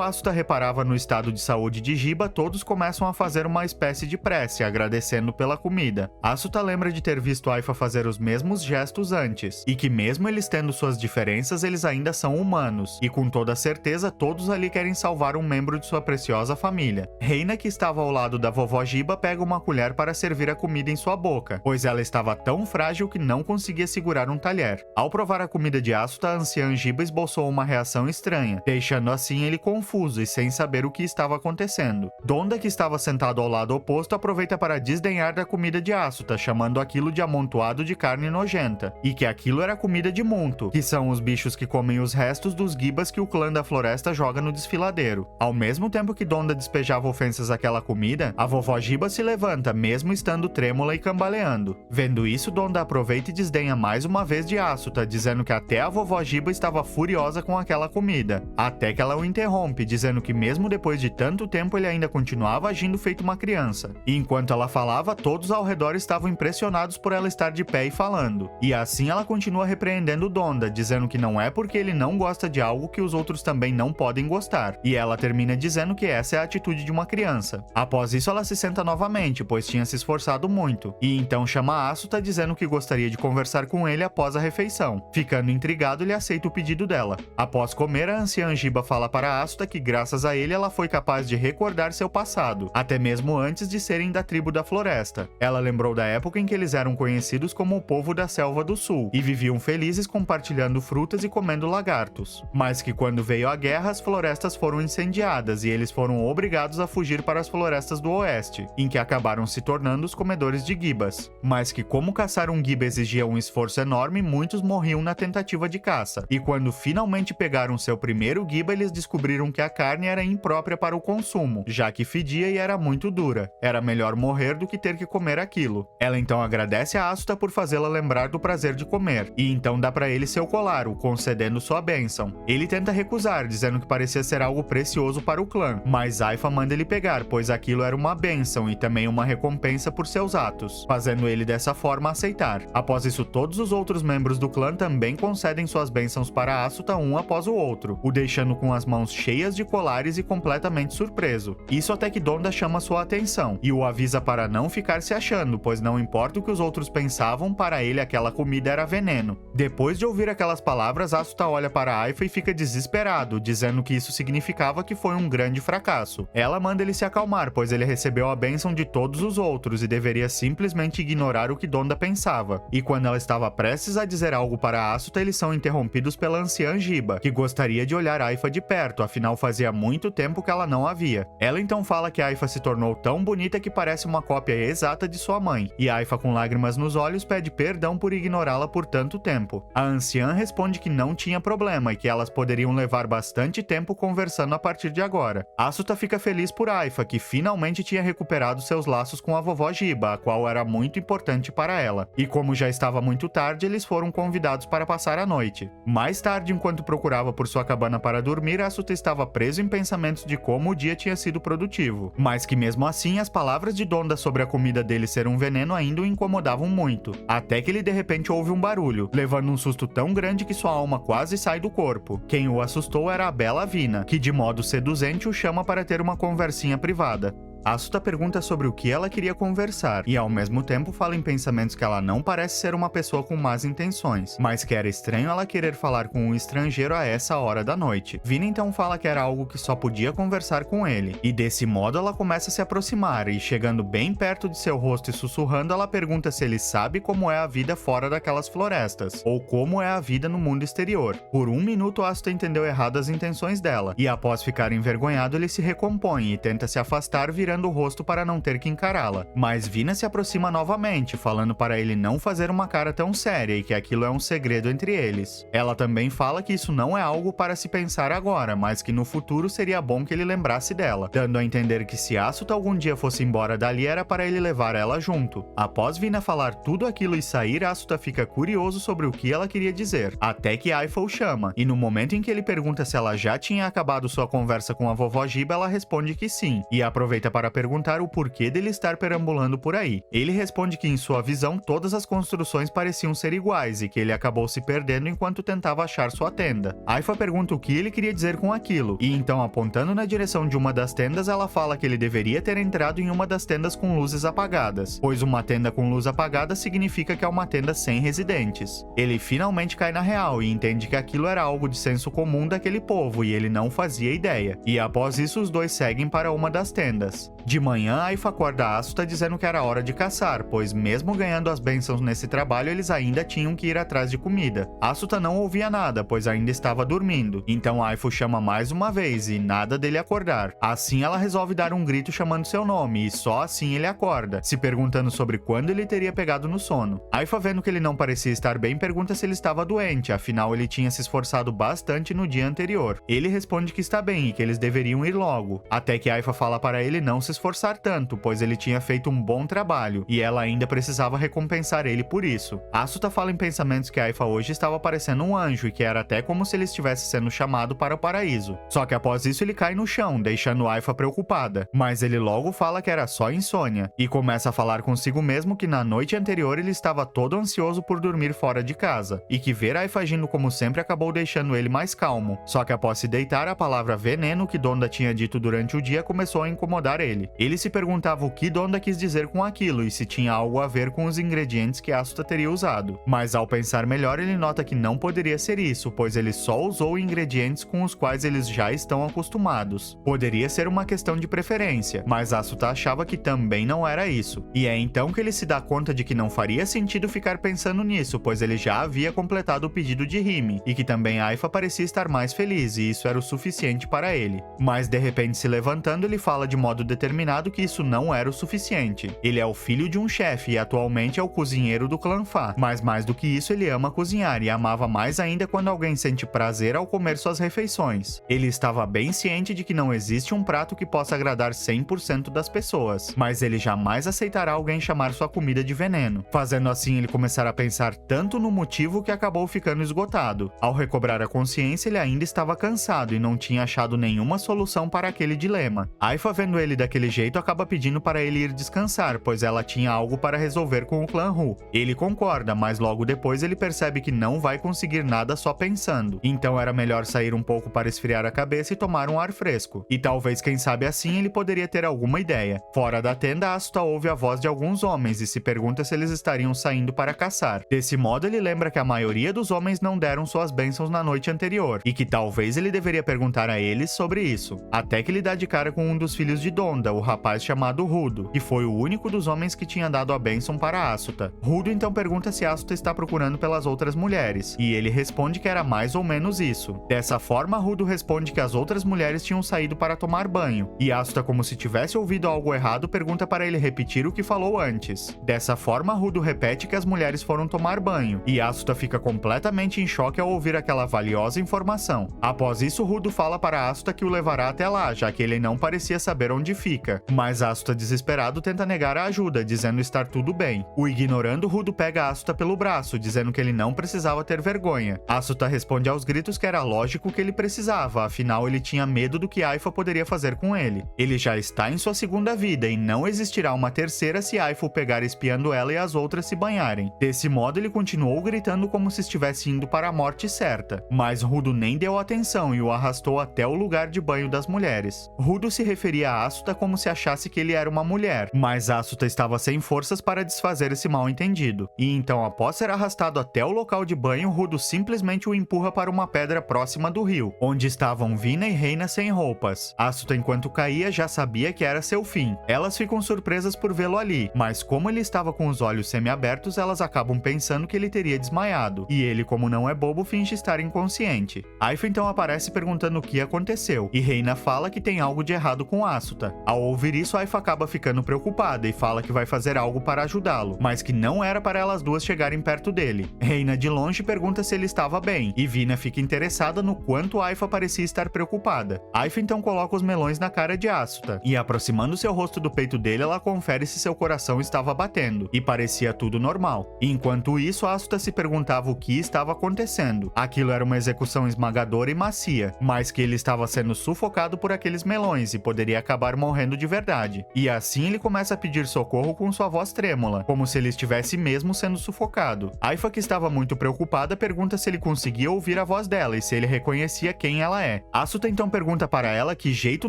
Asuta reparava no estado de saúde de Jiba, todos começam a fazer uma espécie de prece, agradecendo pela comida. Asuta lembra de ter visto Aifa fazer os mesmos gestos antes, e que mesmo eles tendo suas diferenças, eles ainda são humanos, e com toda certeza todos ali querem salvar um membro de sua preciosa família. Reina, que estava ao lado da vovó Jiba, pega uma colher para servir a comida em sua boca, pois ela estava tão frágil que não conseguia segurar um talher. Ao provar a comida de Asuta, a anciã Jiba esboçou uma reação estranha, deixando assim ele confuso e sem saber o que estava acontecendo. Donda, que estava sentado ao lado oposto, aproveita para desdenhar da comida de Asuta, chamando aquilo de amontoado de carne nojenta, e que aquilo era comida de Muntu, que são os bichos que comem os restos dos Gibas que o clã da floresta joga no desfiladeiro. Ao mesmo tempo que Donda despejava ofensas àquela comida, a vovó Jiba se levanta, mesmo estando trêmula e cambaleando. Vendo isso, Donda aproveita e desdenha mais uma vez de Asuta, dizendo que até a vovó Jiba estava furiosa com aquela comida, até que ela o interrompe, dizendo que mesmo depois de tanto tempo ele ainda continuava agindo feito uma criança. E enquanto ela falava, todos ao redor estavam impressionados por ela estar de pé e falando. E assim ela continua repreendendo Donda, dizendo que não é porque ele não gosta de algo que os outros também não podem gostar. E ela termina dizendo que essa é a atitude de uma criança. Após isso, ela se senta novamente, pois tinha se esforçado muito. E então chama Asuta, dizendo que gostaria de conversar com ele após a refeição. Ficando intrigado, ele aceita o pedido dela. Após comer, a anciã Jiba fala para Asuta que graças a ele ela foi capaz de recordar seu passado, até mesmo antes de serem da tribo da floresta. Ela lembrou da época em que eles eram conhecidos como o povo da selva do sul e viviam felizes compartilhando frutas e comendo lagartos. Mas que quando veio a guerra, as florestas foram incendiadas e eles foram obrigados a fugir para as florestas do oeste, em que acabaram se tornando os comedores de Gibas. Mas que como caçar um Giba exigia um esforço enorme, muitos morriam na tentativa de caça. E quando finalmente pegaram seu primeiro Giba, eles descobriram que a carne era imprópria para o consumo, já que fedia e era muito dura. Era melhor morrer do que ter que comer aquilo. Ela então agradece a Asuta por fazê-la lembrar do prazer de comer, e então dá para ele seu colar, o concedendo sua bênção. Ele tenta recusar, dizendo que parecia ser algo precioso para o clã, mas Aifa manda ele pegar, pois aquilo era uma bênção e também uma recompensa por seus atos, fazendo ele dessa forma aceitar. Após isso, todos os outros membros do clã também concedem suas bênçãos para Asuta um após o outro, o deixando com as mãos cheias de colares e completamente surpreso. Isso até que Donda chama sua atenção e o avisa para não ficar se achando, pois não importa o que os outros pensavam, para ele aquela comida era veneno. Depois de ouvir aquelas palavras, Asuta olha para Aifa e fica desesperado, dizendo que isso significava que foi um grande fracasso. Ela manda ele se acalmar, pois ele recebeu a bênção de todos os outros e deveria simplesmente ignorar o que Donda pensava. E quando ela estava prestes a dizer algo para Asuta, eles são interrompidos pela anciã Jiba, que gostaria de olhar Aifa de perto, afinal fazia muito tempo que ela não a via. Ela então fala que Aifa se tornou tão bonita que parece uma cópia exata de sua mãe, e Aifa, com lágrimas nos olhos, pede perdão por ignorá-la por tanto tempo. A anciã responde que não tinha problema e que elas poderiam levar bastante tempo conversando a partir de agora. Asuta fica feliz por Aifa, que finalmente tinha recuperado seus laços com a vovó Jiba, a qual era muito importante para para ela. E como já estava muito tarde, eles foram convidados para passar a noite. Mais tarde, enquanto procurava por sua cabana para dormir, Asuta estava preso em pensamentos de como o dia tinha sido produtivo, mas que mesmo assim as palavras de Donda sobre a comida dele ser um veneno ainda o incomodavam muito, até que ele de repente ouve um barulho, levando um susto tão grande que sua alma quase sai do corpo. Quem o assustou era a bela Vina, que de modo seduzente o chama para ter uma conversinha privada. Asuta pergunta sobre o que ela queria conversar e ao mesmo tempo fala em pensamentos que ela não parece ser uma pessoa com más intenções, mas que era estranho ela querer falar com um estrangeiro a essa hora da noite. Vina então fala que era algo que só podia conversar com ele, e desse modo ela começa a se aproximar e chegando bem perto de seu rosto e sussurrando, ela pergunta se ele sabe como é a vida fora daquelas florestas, ou como é a vida no mundo exterior. Por um minuto Asuta entendeu errado as intenções dela, e após ficar envergonhado ele se recompõe e tenta se afastar virando o rosto para não ter que encará-la. Mas Vina se aproxima novamente, falando para ele não fazer uma cara tão séria e que aquilo é um segredo entre eles. Ela também fala que isso não é algo para se pensar agora, mas que no futuro seria bom que ele lembrasse dela, dando a entender que se Asuta algum dia fosse embora dali era para ele levar ela junto. Após Vina falar tudo aquilo e sair, Asuta fica curioso sobre o que ela queria dizer, até que Aifa o chama, e no momento em que ele pergunta se ela já tinha acabado sua conversa com a vovó Giba, ela responde que sim, e aproveita para perguntar o porquê dele estar perambulando por aí. Ele responde que em sua visão todas as construções pareciam ser iguais e que ele acabou se perdendo enquanto tentava achar sua tenda. Aifa pergunta o que ele queria dizer com aquilo, e então apontando na direção de uma das tendas ela fala que ele deveria ter entrado em uma das tendas com luzes apagadas, pois uma tenda com luz apagada significa que é uma tenda sem residentes. Ele finalmente cai na real e entende que aquilo era algo de senso comum daquele povo e ele não fazia ideia, e após isso os dois seguem para uma das tendas. De manhã, Aifa acorda Asuta dizendo que era hora de caçar, pois mesmo ganhando as bênçãos nesse trabalho, eles ainda tinham que ir atrás de comida. Asuta não ouvia nada, pois ainda estava dormindo, então Aifa o chama mais uma vez e nada dele acordar. Assim ela resolve dar um grito chamando seu nome, e só assim ele acorda, se perguntando sobre quando ele teria pegado no sono. Aifa, vendo que ele não parecia estar bem, pergunta se ele estava doente, afinal ele tinha se esforçado bastante no dia anterior. Ele responde que está bem e que eles deveriam ir logo, até que Aifa fala para ele não se esforçar tanto, pois ele tinha feito um bom trabalho, e ela ainda precisava recompensar ele por isso. Asuta fala em pensamentos que Aifa hoje estava parecendo um anjo, e que era até como se ele estivesse sendo chamado para o paraíso. Só que após isso ele cai no chão, deixando Aifa preocupada, mas ele logo fala que era só insônia, e começa a falar consigo mesmo que na noite anterior ele estava todo ansioso por dormir fora de casa, e que ver Aifa agindo como sempre acabou deixando ele mais calmo. Só que após se deitar, a palavra veneno que Donda tinha dito durante o dia começou a incomodar ele. Ele se perguntava o que Donda quis dizer com aquilo e se tinha algo a ver com os ingredientes que Asuta teria usado. Mas ao pensar melhor, ele nota que não poderia ser isso, pois ele só usou ingredientes com os quais eles já estão acostumados. Poderia ser uma questão de preferência, mas Asuta achava que também não era isso. E é então que ele se dá conta de que não faria sentido ficar pensando nisso, pois ele já havia completado o pedido de Rime, e que também Aifa parecia estar mais feliz, e isso era o suficiente para ele. Mas de repente, se levantando, ele fala de modo determinado que isso não era o suficiente. Ele é o filho de um chefe e atualmente é o cozinheiro do clã Fá, mas mais do que isso ele ama cozinhar e amava mais ainda quando alguém sente prazer ao comer suas refeições. Ele estava bem ciente de que não existe um prato que possa agradar 100% das pessoas, mas ele jamais aceitará alguém chamar sua comida de veneno. Fazendo assim ele começar a pensar tanto no motivo que acabou ficando esgotado. Ao recobrar a consciência ele ainda estava cansado e não tinha achado nenhuma solução para aquele dilema. Aifa, vendo ele daquele jeito, acaba pedindo para ele ir descansar, pois ela tinha algo para resolver com o clã Hu. Ele concorda, mas logo depois ele percebe que não vai conseguir nada só pensando. Então era melhor sair um pouco para esfriar a cabeça e tomar um ar fresco. E talvez, quem sabe assim, ele poderia ter alguma ideia. Fora da tenda, Asuta ouve a voz de alguns homens e se pergunta se eles estariam saindo para caçar. Desse modo, ele lembra que a maioria dos homens não deram suas bênçãos na noite anterior, e que talvez ele deveria perguntar a eles sobre isso. Até que ele dá de cara com um dos filhos de Donda, o rapaz chamado Rudo, que foi o único dos homens que tinha dado a bênção para Asuta. Rudo então pergunta se Asuta está procurando pelas outras mulheres, e ele responde que era mais ou menos isso. Dessa forma, Rudo responde que as outras mulheres tinham saído para tomar banho, e Asuta, como se tivesse ouvido algo errado, pergunta para ele repetir o que falou antes. Dessa forma, Rudo repete que as mulheres foram tomar banho, e Asuta fica completamente em choque ao ouvir aquela valiosa informação. Após isso, Rudo fala para Asuta que o levará até lá, já que ele não parecia saber onde fica, mas Asuta, desesperado, tenta negar a ajuda, dizendo estar tudo bem. O ignorando, Rudo pega Asuta pelo braço, dizendo que ele não precisava ter vergonha. Asuta responde aos gritos que era lógico que ele precisava, afinal ele tinha medo do que Aifa poderia fazer com ele. Ele já está em sua segunda vida e não existirá uma terceira se Aifa o pegar espiando ela e as outras se banharem. Desse modo, ele continuou gritando como se estivesse indo para a morte certa, mas Rudo nem deu atenção e o arrastou até o lugar de banho das mulheres. Rudo se referia a Asuta como se achasse que ele era uma mulher, mas Asuta estava sem forças para desfazer esse mal-entendido. E então, após ser arrastado até o local de banho, Rudo simplesmente o empurra para uma pedra próxima do rio, onde estavam Vina e Reina sem roupas. Asuta, enquanto caía, já sabia que era seu fim. Elas ficam surpresas por vê-lo ali, mas como ele estava com os olhos semi-abertos, elas acabam pensando que ele teria desmaiado, e ele, como não é bobo, finge estar inconsciente. Aifa então aparece perguntando o que aconteceu, e Reina fala que tem algo de errado com Asuta. Ao ouvir isso, Aifa acaba ficando preocupada e fala que vai fazer algo para ajudá-lo, mas que não era para elas duas chegarem perto dele. Reina de longe pergunta se ele estava bem, e Vina fica interessada no quanto Aifa parecia estar preocupada. Aifa então coloca os melões na cara de Asuta, e aproximando seu rosto do peito dele, ela confere se seu coração estava batendo, e parecia tudo normal. Enquanto isso, Asuta se perguntava o que estava acontecendo. Aquilo era uma execução esmagadora e macia, mas que ele estava sendo sufocado por aqueles melões e poderia acabar morrendo de verdade. E assim ele começa a pedir socorro com sua voz trêmula, como se ele estivesse mesmo sendo sufocado. Aifa, que estava muito preocupada, pergunta se ele conseguia ouvir a voz dela e se ele reconhecia quem ela é. Asuta então pergunta para ela que jeito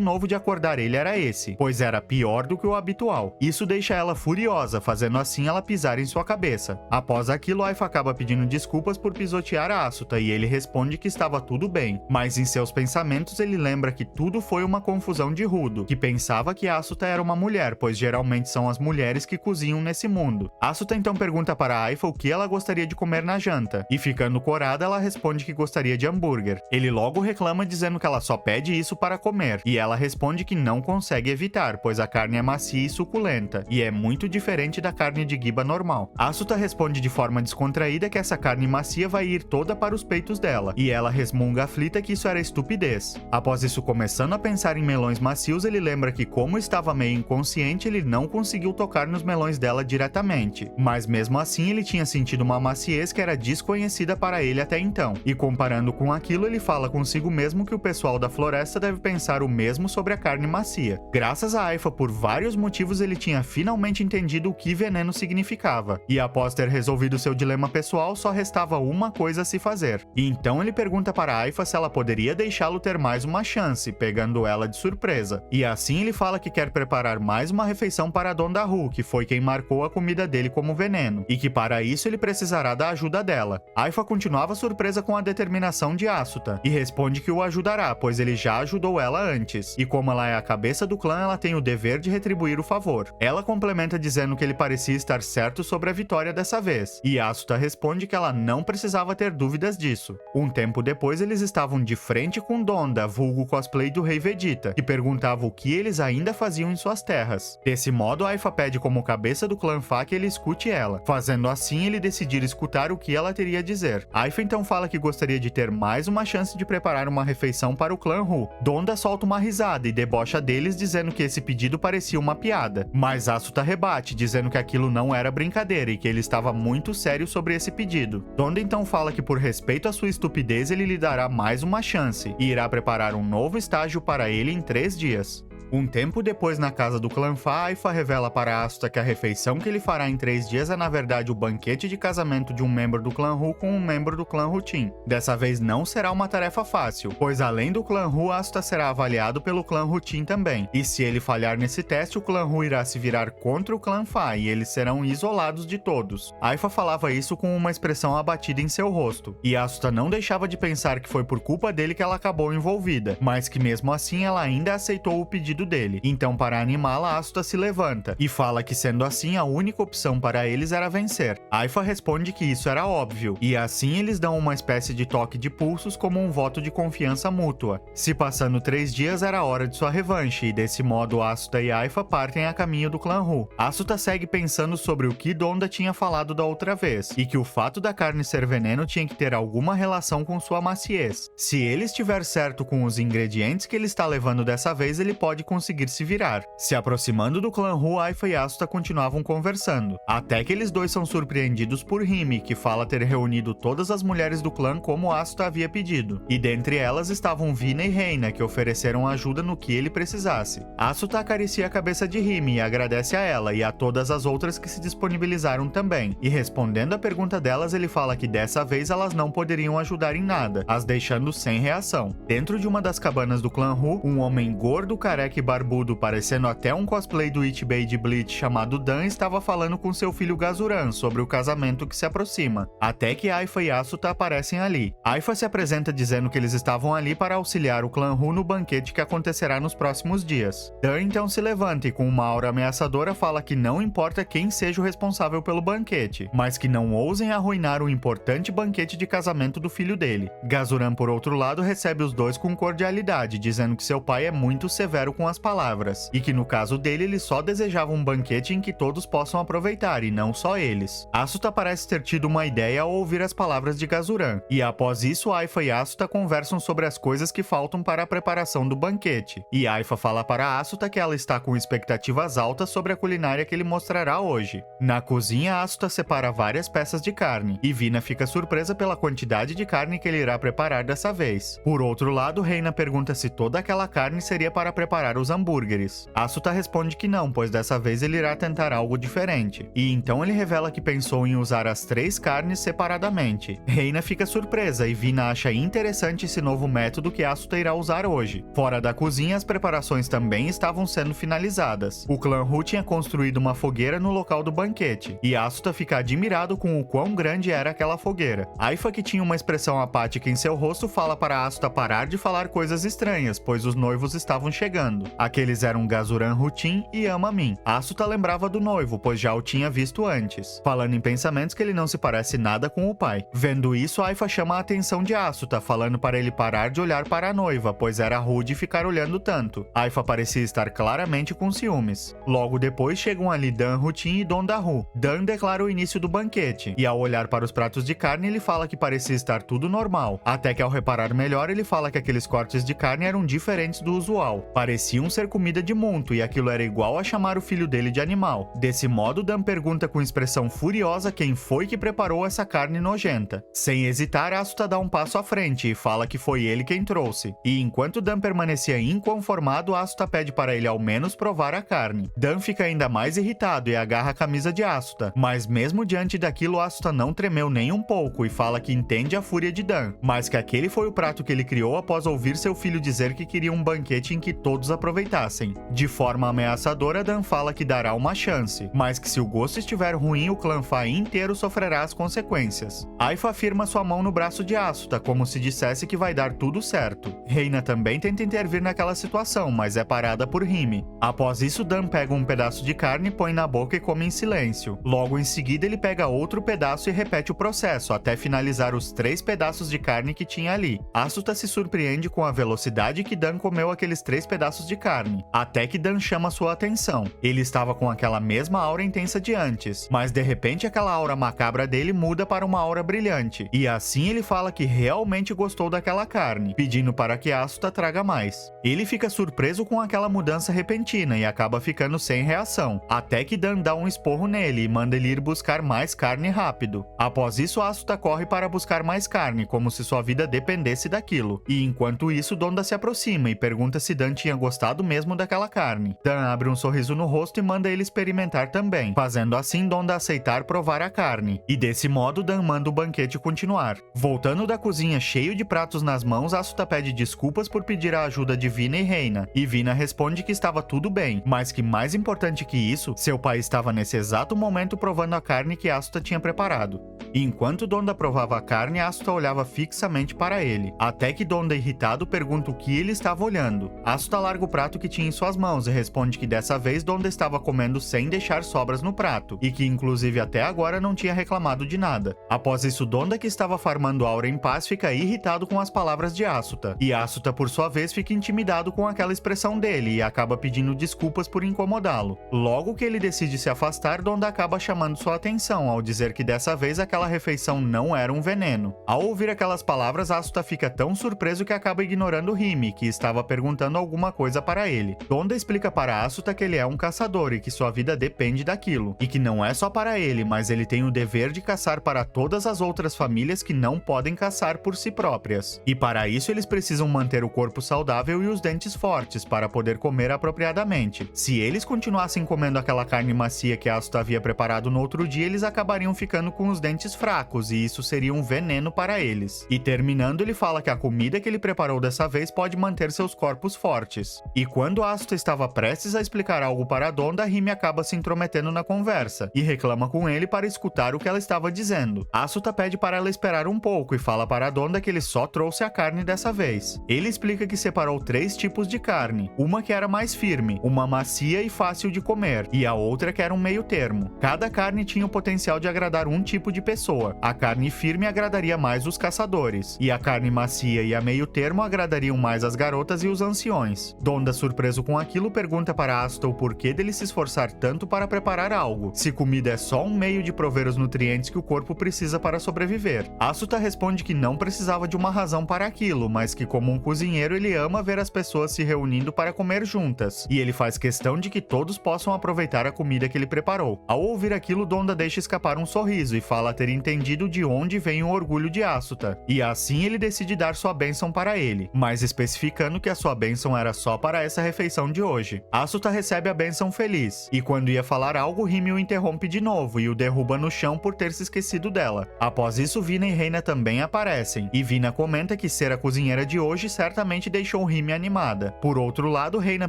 novo de acordar ele era esse, pois era pior do que o habitual. Isso deixa ela furiosa, fazendo assim ela pisar em sua cabeça. Após aquilo, Aifa acaba pedindo desculpas por pisotear Asuta e ele responde que estava tudo bem, mas em seus pensamentos ele lembra que tudo foi uma confusão de Rudo, que pensava que Asuta era uma mulher, pois geralmente são as mulheres que cozinham nesse mundo. Asuta então pergunta para Aifa o que ela gostaria de comer na janta, e ficando corada, ela responde que gostaria de hambúrguer. Ele logo reclama dizendo que ela só pede isso para comer, e ela responde que não consegue evitar, pois a carne é macia e suculenta, e é muito diferente da carne de Giba normal. Asuta responde de forma descontraída que essa carne macia vai ir toda para os peitos dela, e ela resmunga aflita que isso era estupidez. Após isso, começando a pensar em melões macios, ele lembra que como estava meio inconsciente, ele não conseguiu tocar nos melões dela diretamente, mas mesmo assim ele tinha sentido uma maciez que era desconhecida para ele até então, e comparando com aquilo, ele fala consigo mesmo que o pessoal da floresta deve pensar o mesmo sobre a carne macia. Graças a Aifa, por vários motivos, ele tinha finalmente entendido o que veneno significava, e após ter resolvido seu dilema pessoal, só restava uma coisa a se fazer. E então ele pergunta para Aifa se ela poderia deixá-lo ter mais uma chance, pegando ela de surpresa. E assim ele fala que quer preparar mais uma refeição para Donda Ru, que foi quem marcou a comida dele como veneno, e que para isso ele precisará da ajuda dela. Aifa continuava surpresa com a determinação de Asuta, e responde que o ajudará, pois ele já ajudou ela antes, e como ela é a cabeça do clã, ela tem o dever de retribuir o favor. Ela complementa dizendo que ele parecia estar certo sobre a vitória dessa vez, e Asuta responde que ela não precisava ter dúvidas disso. Um tempo depois, eles estavam de frente com Donda, vulgo cosplay do Rei Vegeta, que perguntava o que eles ainda faziam em suas terras. Desse modo, Aifa pede como cabeça do clã Fa que ele escute ela, fazendo assim ele decidir escutar o que ela teria a dizer. Aifa então fala que gostaria de ter mais uma chance de preparar uma refeição para o clã Ru. Donda solta uma risada e debocha deles, dizendo que esse pedido parecia uma piada, mas Asuta rebate, dizendo que aquilo não era brincadeira e que ele estava muito sério sobre esse pedido. Donda então fala que por respeito à sua estupidez ele lhe dará mais uma chance e irá preparar um novo estágio para ele em 3 dias. Um tempo depois, na casa do clã Fa, Aifa revela para Asuta que a refeição que ele fará em 3 dias é na verdade o banquete de casamento de um membro do clã Ru com um membro do clã Rutin. Dessa vez não será uma tarefa fácil, pois além do clã Ru, Asuta será avaliado pelo clã Rutin também, e se ele falhar nesse teste, o clã Ru irá se virar contra o clã Fa e eles serão isolados de todos. Aifa falava isso com uma expressão abatida em seu rosto, e Asuta não deixava de pensar que foi por culpa dele que ela acabou envolvida, mas que mesmo assim ela ainda aceitou o pedido dele. Então, para animá-la, Asuta se levanta e fala que, sendo assim, a única opção para eles era vencer. Aifa responde que isso era óbvio, e assim eles dão uma espécie de toque de pulsos como um voto de confiança mútua. Se passando 3 dias, era hora de sua revanche, e desse modo Asuta e Aifa partem a caminho do clã Ru. Asuta segue pensando sobre o que Donda tinha falado da outra vez, e que o fato da carne ser veneno tinha que ter alguma relação com sua maciez. Se ele estiver certo com os ingredientes que ele está levando dessa vez, ele pode conseguir se virar. Se aproximando do clã Hu, Aifa e Asuta continuavam conversando, até que eles dois são surpreendidos por Hime, que fala ter reunido todas as mulheres do clã como Asuta havia pedido, e dentre elas estavam Vina e Reina, que ofereceram ajuda no que ele precisasse. Asuta acaricia a cabeça de Hime e agradece a ela e a todas as outras que se disponibilizaram também, e respondendo à pergunta delas, ele fala que dessa vez elas não poderiam ajudar em nada, as deixando sem reação. Dentro de uma das cabanas do clã Hu, um homem gordo, careca e barbudo, parecendo até um cosplay do Ichibei de Bleach chamado Dan, estava falando com seu filho Gazuran sobre o casamento que se aproxima, até que Aifa e Asuta aparecem ali. Aifa se apresenta dizendo que eles estavam ali para auxiliar o clã Hu no banquete que acontecerá nos próximos dias. Dan então se levanta e com uma aura ameaçadora fala que não importa quem seja o responsável pelo banquete, mas que não ousem arruinar o importante banquete de casamento do filho dele. Gazuran, por outro lado, recebe os dois com cordialidade, dizendo que seu pai é muito severo com as palavras, e que no caso dele, ele só desejava um banquete em que todos possam aproveitar, e não só eles. Asuta parece ter tido uma ideia ao ouvir as palavras de Gazuran, e após isso, Aifa e Asuta conversam sobre as coisas que faltam para a preparação do banquete, e Aifa fala para Asuta que ela está com expectativas altas sobre a culinária que ele mostrará hoje. Na cozinha, Asuta separa várias peças de carne, e Vina fica surpresa pela quantidade de carne que ele irá preparar dessa vez. Por outro lado, Reina pergunta se toda aquela carne seria para preparar os hambúrgueres. Asuta responde que não, pois dessa vez ele irá tentar algo diferente. E então ele revela que pensou em usar as 3 carnes separadamente. Reina fica surpresa e Vina acha interessante esse novo método que Asuta irá usar hoje. Fora da cozinha, as preparações também estavam sendo finalizadas. O clã Hu tinha construído uma fogueira no local do banquete, e Asuta fica admirado com o quão grande era aquela fogueira. Aifa, que tinha uma expressão apática em seu rosto, fala para Asuta parar de falar coisas estranhas, pois os noivos estavam chegando. Aqueles eram Gazuran Rutin e Ama-Min. Asuta lembrava do noivo, pois já o tinha visto antes, falando em pensamentos que ele não se parece nada com o pai. Vendo isso, Aifa chama a atenção de Asuta, falando para ele parar de olhar para a noiva, pois era rude ficar olhando tanto. Aifa parecia estar claramente com ciúmes. Logo depois chegam ali Dan Rutin e Donda-Hu. Dan declara o início do banquete, e ao olhar para os pratos de carne, ele fala que parecia estar tudo normal, até que ao reparar melhor, ele fala que aqueles cortes de carne eram diferentes do usual. Pareciam ser comida de monto, e aquilo era igual a chamar o filho dele de animal. Desse modo, Dan pergunta com expressão furiosa quem foi que preparou essa carne nojenta. Sem hesitar, Asuta dá um passo à frente e fala que foi ele quem trouxe. E enquanto Dan permanecia inconformado, Asuta pede para ele ao menos provar a carne. Dan fica ainda mais irritado e agarra a camisa de Asuta, mas mesmo diante daquilo, Asuta não tremeu nem um pouco e fala que entende a fúria de Dan, mas que aquele foi o prato que ele criou após ouvir seu filho dizer que queria um banquete em que todos aproveitassem. De forma ameaçadora, Dan fala que dará uma chance, mas que se o gosto estiver ruim, o clã Fai inteiro sofrerá as consequências. Aifa afirma sua mão no braço de Asuta, como se dissesse que vai dar tudo certo. Reina também tenta intervir naquela situação, mas é parada por Hime. Após isso, Dan pega um pedaço de carne, põe na boca e come em silêncio. Logo em seguida, ele pega outro pedaço e repete o processo, até finalizar os 3 pedaços de carne que tinha ali. Asuta se surpreende com a velocidade que Dan comeu aqueles 3 pedaços de carne, até que Dan chama sua atenção. Ele estava com aquela mesma aura intensa de antes, mas de repente aquela aura macabra dele muda para uma aura brilhante, e assim ele fala que realmente gostou daquela carne, pedindo para que Asuta traga mais. Ele fica surpreso com aquela mudança repentina e acaba ficando sem reação, até que Dan dá um esporro nele e manda ele ir buscar mais carne rápido. Após isso, Asuta corre para buscar mais carne, como se sua vida dependesse daquilo, e enquanto isso, Donda se aproxima e pergunta se Dan tinha gostado mesmo daquela carne. Dan abre um sorriso no rosto e manda ele experimentar também, fazendo assim Donda aceitar provar a carne, e desse modo Dan manda o banquete continuar. Voltando da cozinha cheio de pratos nas mãos, Asuta pede desculpas por pedir a ajuda de Vina e Reina, e Vina responde que estava tudo bem, mas que mais importante que isso, seu pai estava nesse exato momento provando a carne que Asuta tinha preparado. E enquanto Donda provava a carne, Asuta olhava fixamente para ele, até que Donda, irritado, pergunta o que ele estava olhando. Asuta larga o prato que tinha em suas mãos e responde que dessa vez Donda estava comendo sem deixar sobras no prato, e que inclusive até agora não tinha reclamado de nada. Após isso, Donda, que estava farmando aura em paz, fica irritado com as palavras de Asuta, e Asuta por sua vez fica intimidado com aquela expressão dele e acaba pedindo desculpas por incomodá-lo. Logo que ele decide se afastar, Donda acaba chamando sua atenção ao dizer que dessa vez aquela refeição não era um veneno. Ao ouvir aquelas palavras, Asuta fica tão surpreso que acaba ignorando Hime, que estava perguntando alguma coisa para ele. Donda explica para Asuta que ele é um caçador e que sua vida depende daquilo, e que não é só para ele, mas ele tem o dever de caçar para todas as outras famílias que não podem caçar por si próprias. E para isso eles precisam manter o corpo saudável e os dentes fortes para poder comer apropriadamente. Se eles continuassem comendo aquela carne macia que Asuta havia preparado no outro dia, eles acabariam ficando com os dentes fracos e isso seria um veneno para eles. E terminando, ele fala que a comida que ele preparou dessa vez pode manter seus corpos fortes. E quando Asuta estava prestes a explicar algo para Donda, Rime acaba se intrometendo na conversa e reclama com ele para escutar o que ela estava dizendo. Asuta pede para ela esperar um pouco e fala para Donda que ele só trouxe a carne dessa vez. Ele explica que separou 3 tipos de carne, uma que era mais firme, uma macia e fácil de comer, e a outra que era um meio termo. Cada carne tinha o potencial de agradar um tipo de pessoa. A carne firme agradaria mais os caçadores, e a carne macia e a meio termo agradariam mais as garotas e os anciões. Donda, surpreso com aquilo, pergunta para Asuta o porquê dele se esforçar tanto para preparar algo, se comida é só um meio de prover os nutrientes que o corpo precisa para sobreviver. Asuta responde que não precisava de uma razão para aquilo, mas que como um cozinheiro ele ama ver as pessoas se reunindo para comer juntas, e ele faz questão de que todos possam aproveitar a comida que ele preparou. Ao ouvir aquilo, Donda deixa escapar um sorriso e fala ter entendido de onde vem o orgulho de Asuta, e assim ele decide dar sua bênção para ele, mas especificando que a sua bênção era só para essa refeição de hoje. Asuta recebe a bênção feliz, e quando ia falar algo, Rime o interrompe de novo e o derruba no chão por ter se esquecido dela. Após isso, Vina e Reina também aparecem, e Vina comenta que ser a cozinheira de hoje certamente deixou Rime animada. Por outro lado, Reina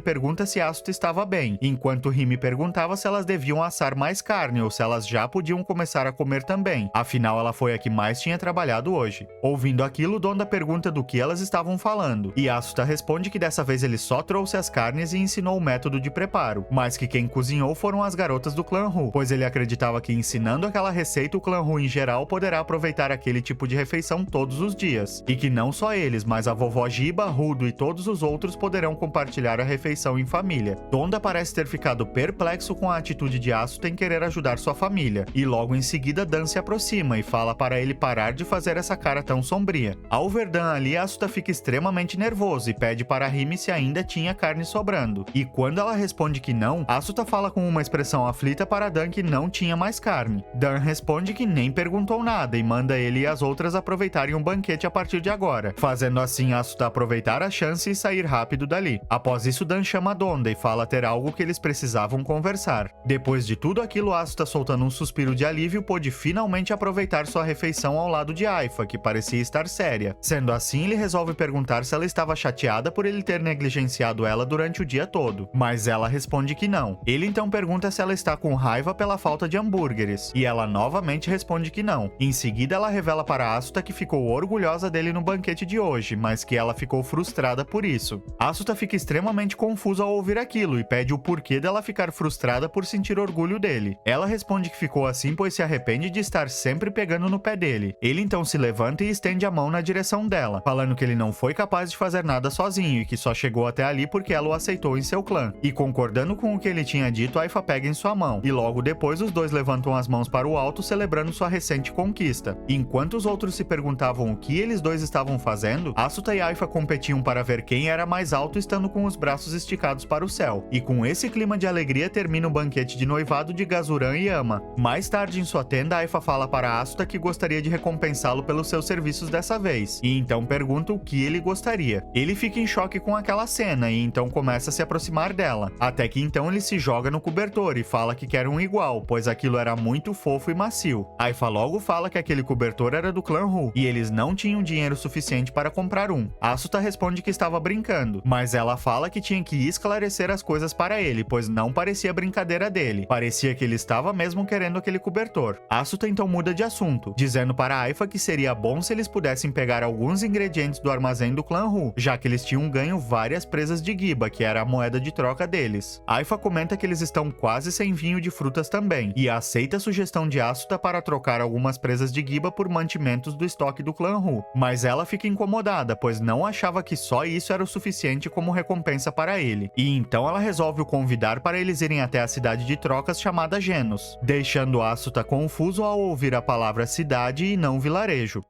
pergunta se Asuta estava bem, enquanto Rime perguntava se elas deviam assar mais carne ou se elas já podiam começar a comer também, afinal ela foi a que mais tinha trabalhado hoje. Ouvindo aquilo, Donda pergunta do que elas estavam falando, e Asuta responde que dessa vez ele só trouxe as carnes e ensinou o método de preparo, mas que quem cozinhou foram as garotas do clã Hu, pois ele acreditava que ensinando aquela receita o clã Hu em geral poderá aproveitar aquele tipo de refeição todos os dias, e que não só eles, mas a vovó Giba, Rudo e todos os outros poderão compartilhar a refeição em família. Donda parece ter ficado perplexo com a atitude de Asuta em querer ajudar sua família, e logo em seguida Dan se aproxima e fala para ele parar de fazer essa cara tão sombria. Ao ver Dan ali, Asuta fica extremamente nervoso e pede para Rime se ainda tinha carne sobrando, e quando ela responde que não, Asuta fala com uma expressão aflita para Dan que não tinha mais carne. Dan responde que nem perguntou nada e manda ele e as outras aproveitarem um banquete a partir de agora, fazendo assim Asuta aproveitar a chance e sair rápido dali. Após isso, Dan chama Donda e fala ter algo que eles precisavam conversar. Depois de tudo aquilo, Asuta, soltando um suspiro de alívio, pôde finalmente aproveitar sua refeição ao lado de Aifa, que parecia estar séria. Sendo assim, ele resolve perguntar se ela estava chateada por ele ter negligenciado ela durante o dia todo, mas ela responde que não. Ele então pergunta se ela está com raiva pela falta de hambúrgueres, e ela novamente responde que não. Em seguida, ela revela para Asuta que ficou orgulhosa dele no banquete de hoje, mas que ela ficou frustrada por isso. Asuta fica extremamente confusa ao ouvir aquilo e pede o porquê dela ficar frustrada por sentir orgulho dele. Ela responde que ficou assim pois se arrepende de estar sempre pegando no pé dele. Ele então se levanta e estende a mão na direção dela, falando que ele não foi capaz de fazer nada sozinho e que só chegou até ali porque ela o aceitou em seu clã. E concordando com o que ele tinha dito, Aifa pega em sua mão, e logo depois os dois levantam as mãos para o alto celebrando sua recente conquista. Enquanto os outros se perguntavam o que eles dois estavam fazendo, Asuta e Aifa competiam para ver quem era mais alto estando com os braços esticados para o céu. E com esse clima de alegria termina o banquete de noivado de Gazuran e Ama. Mais tarde em sua tenda, Aifa fala para Asuta que gostaria de recompensá-lo pelos seus serviços dessa vez, e então pergunta o que ele gostaria. Ele fica em choque com aquela cena e então começa a se aproximar dela, até que então ele se joga no cobertor e fala que quer um igual, pois aquilo era muito fofo e macio. Aifa logo fala que aquele cobertor era do clã Hu, e eles não tinham dinheiro suficiente para comprar um. Asuta responde que estava brincando, mas ela fala que tinha que esclarecer as coisas para ele, pois não parecia brincadeira dele, parecia que ele estava mesmo querendo aquele cobertor. Asuta então muda de assunto, dizendo para Aifa que seria bom se eles pudessem pegar alguns ingredientes do armazém do clã Hu, já que eles tinham ganho várias presas de Giba, que era a moeda de troca deles. Aifa comenta que eles estão quase sem vinho de frutas também, e aceita a sugestão de Asuta para trocar algumas presas de Giba por mantimentos do estoque do clã Hu, mas ela fica incomodada, pois não achava que só isso era o suficiente como recompensa para ele, e então ela resolve o convidar para eles irem até a cidade de trocas chamada Genos, deixando Asuta confuso ao ouvir a palavra cidade e não vilarejo.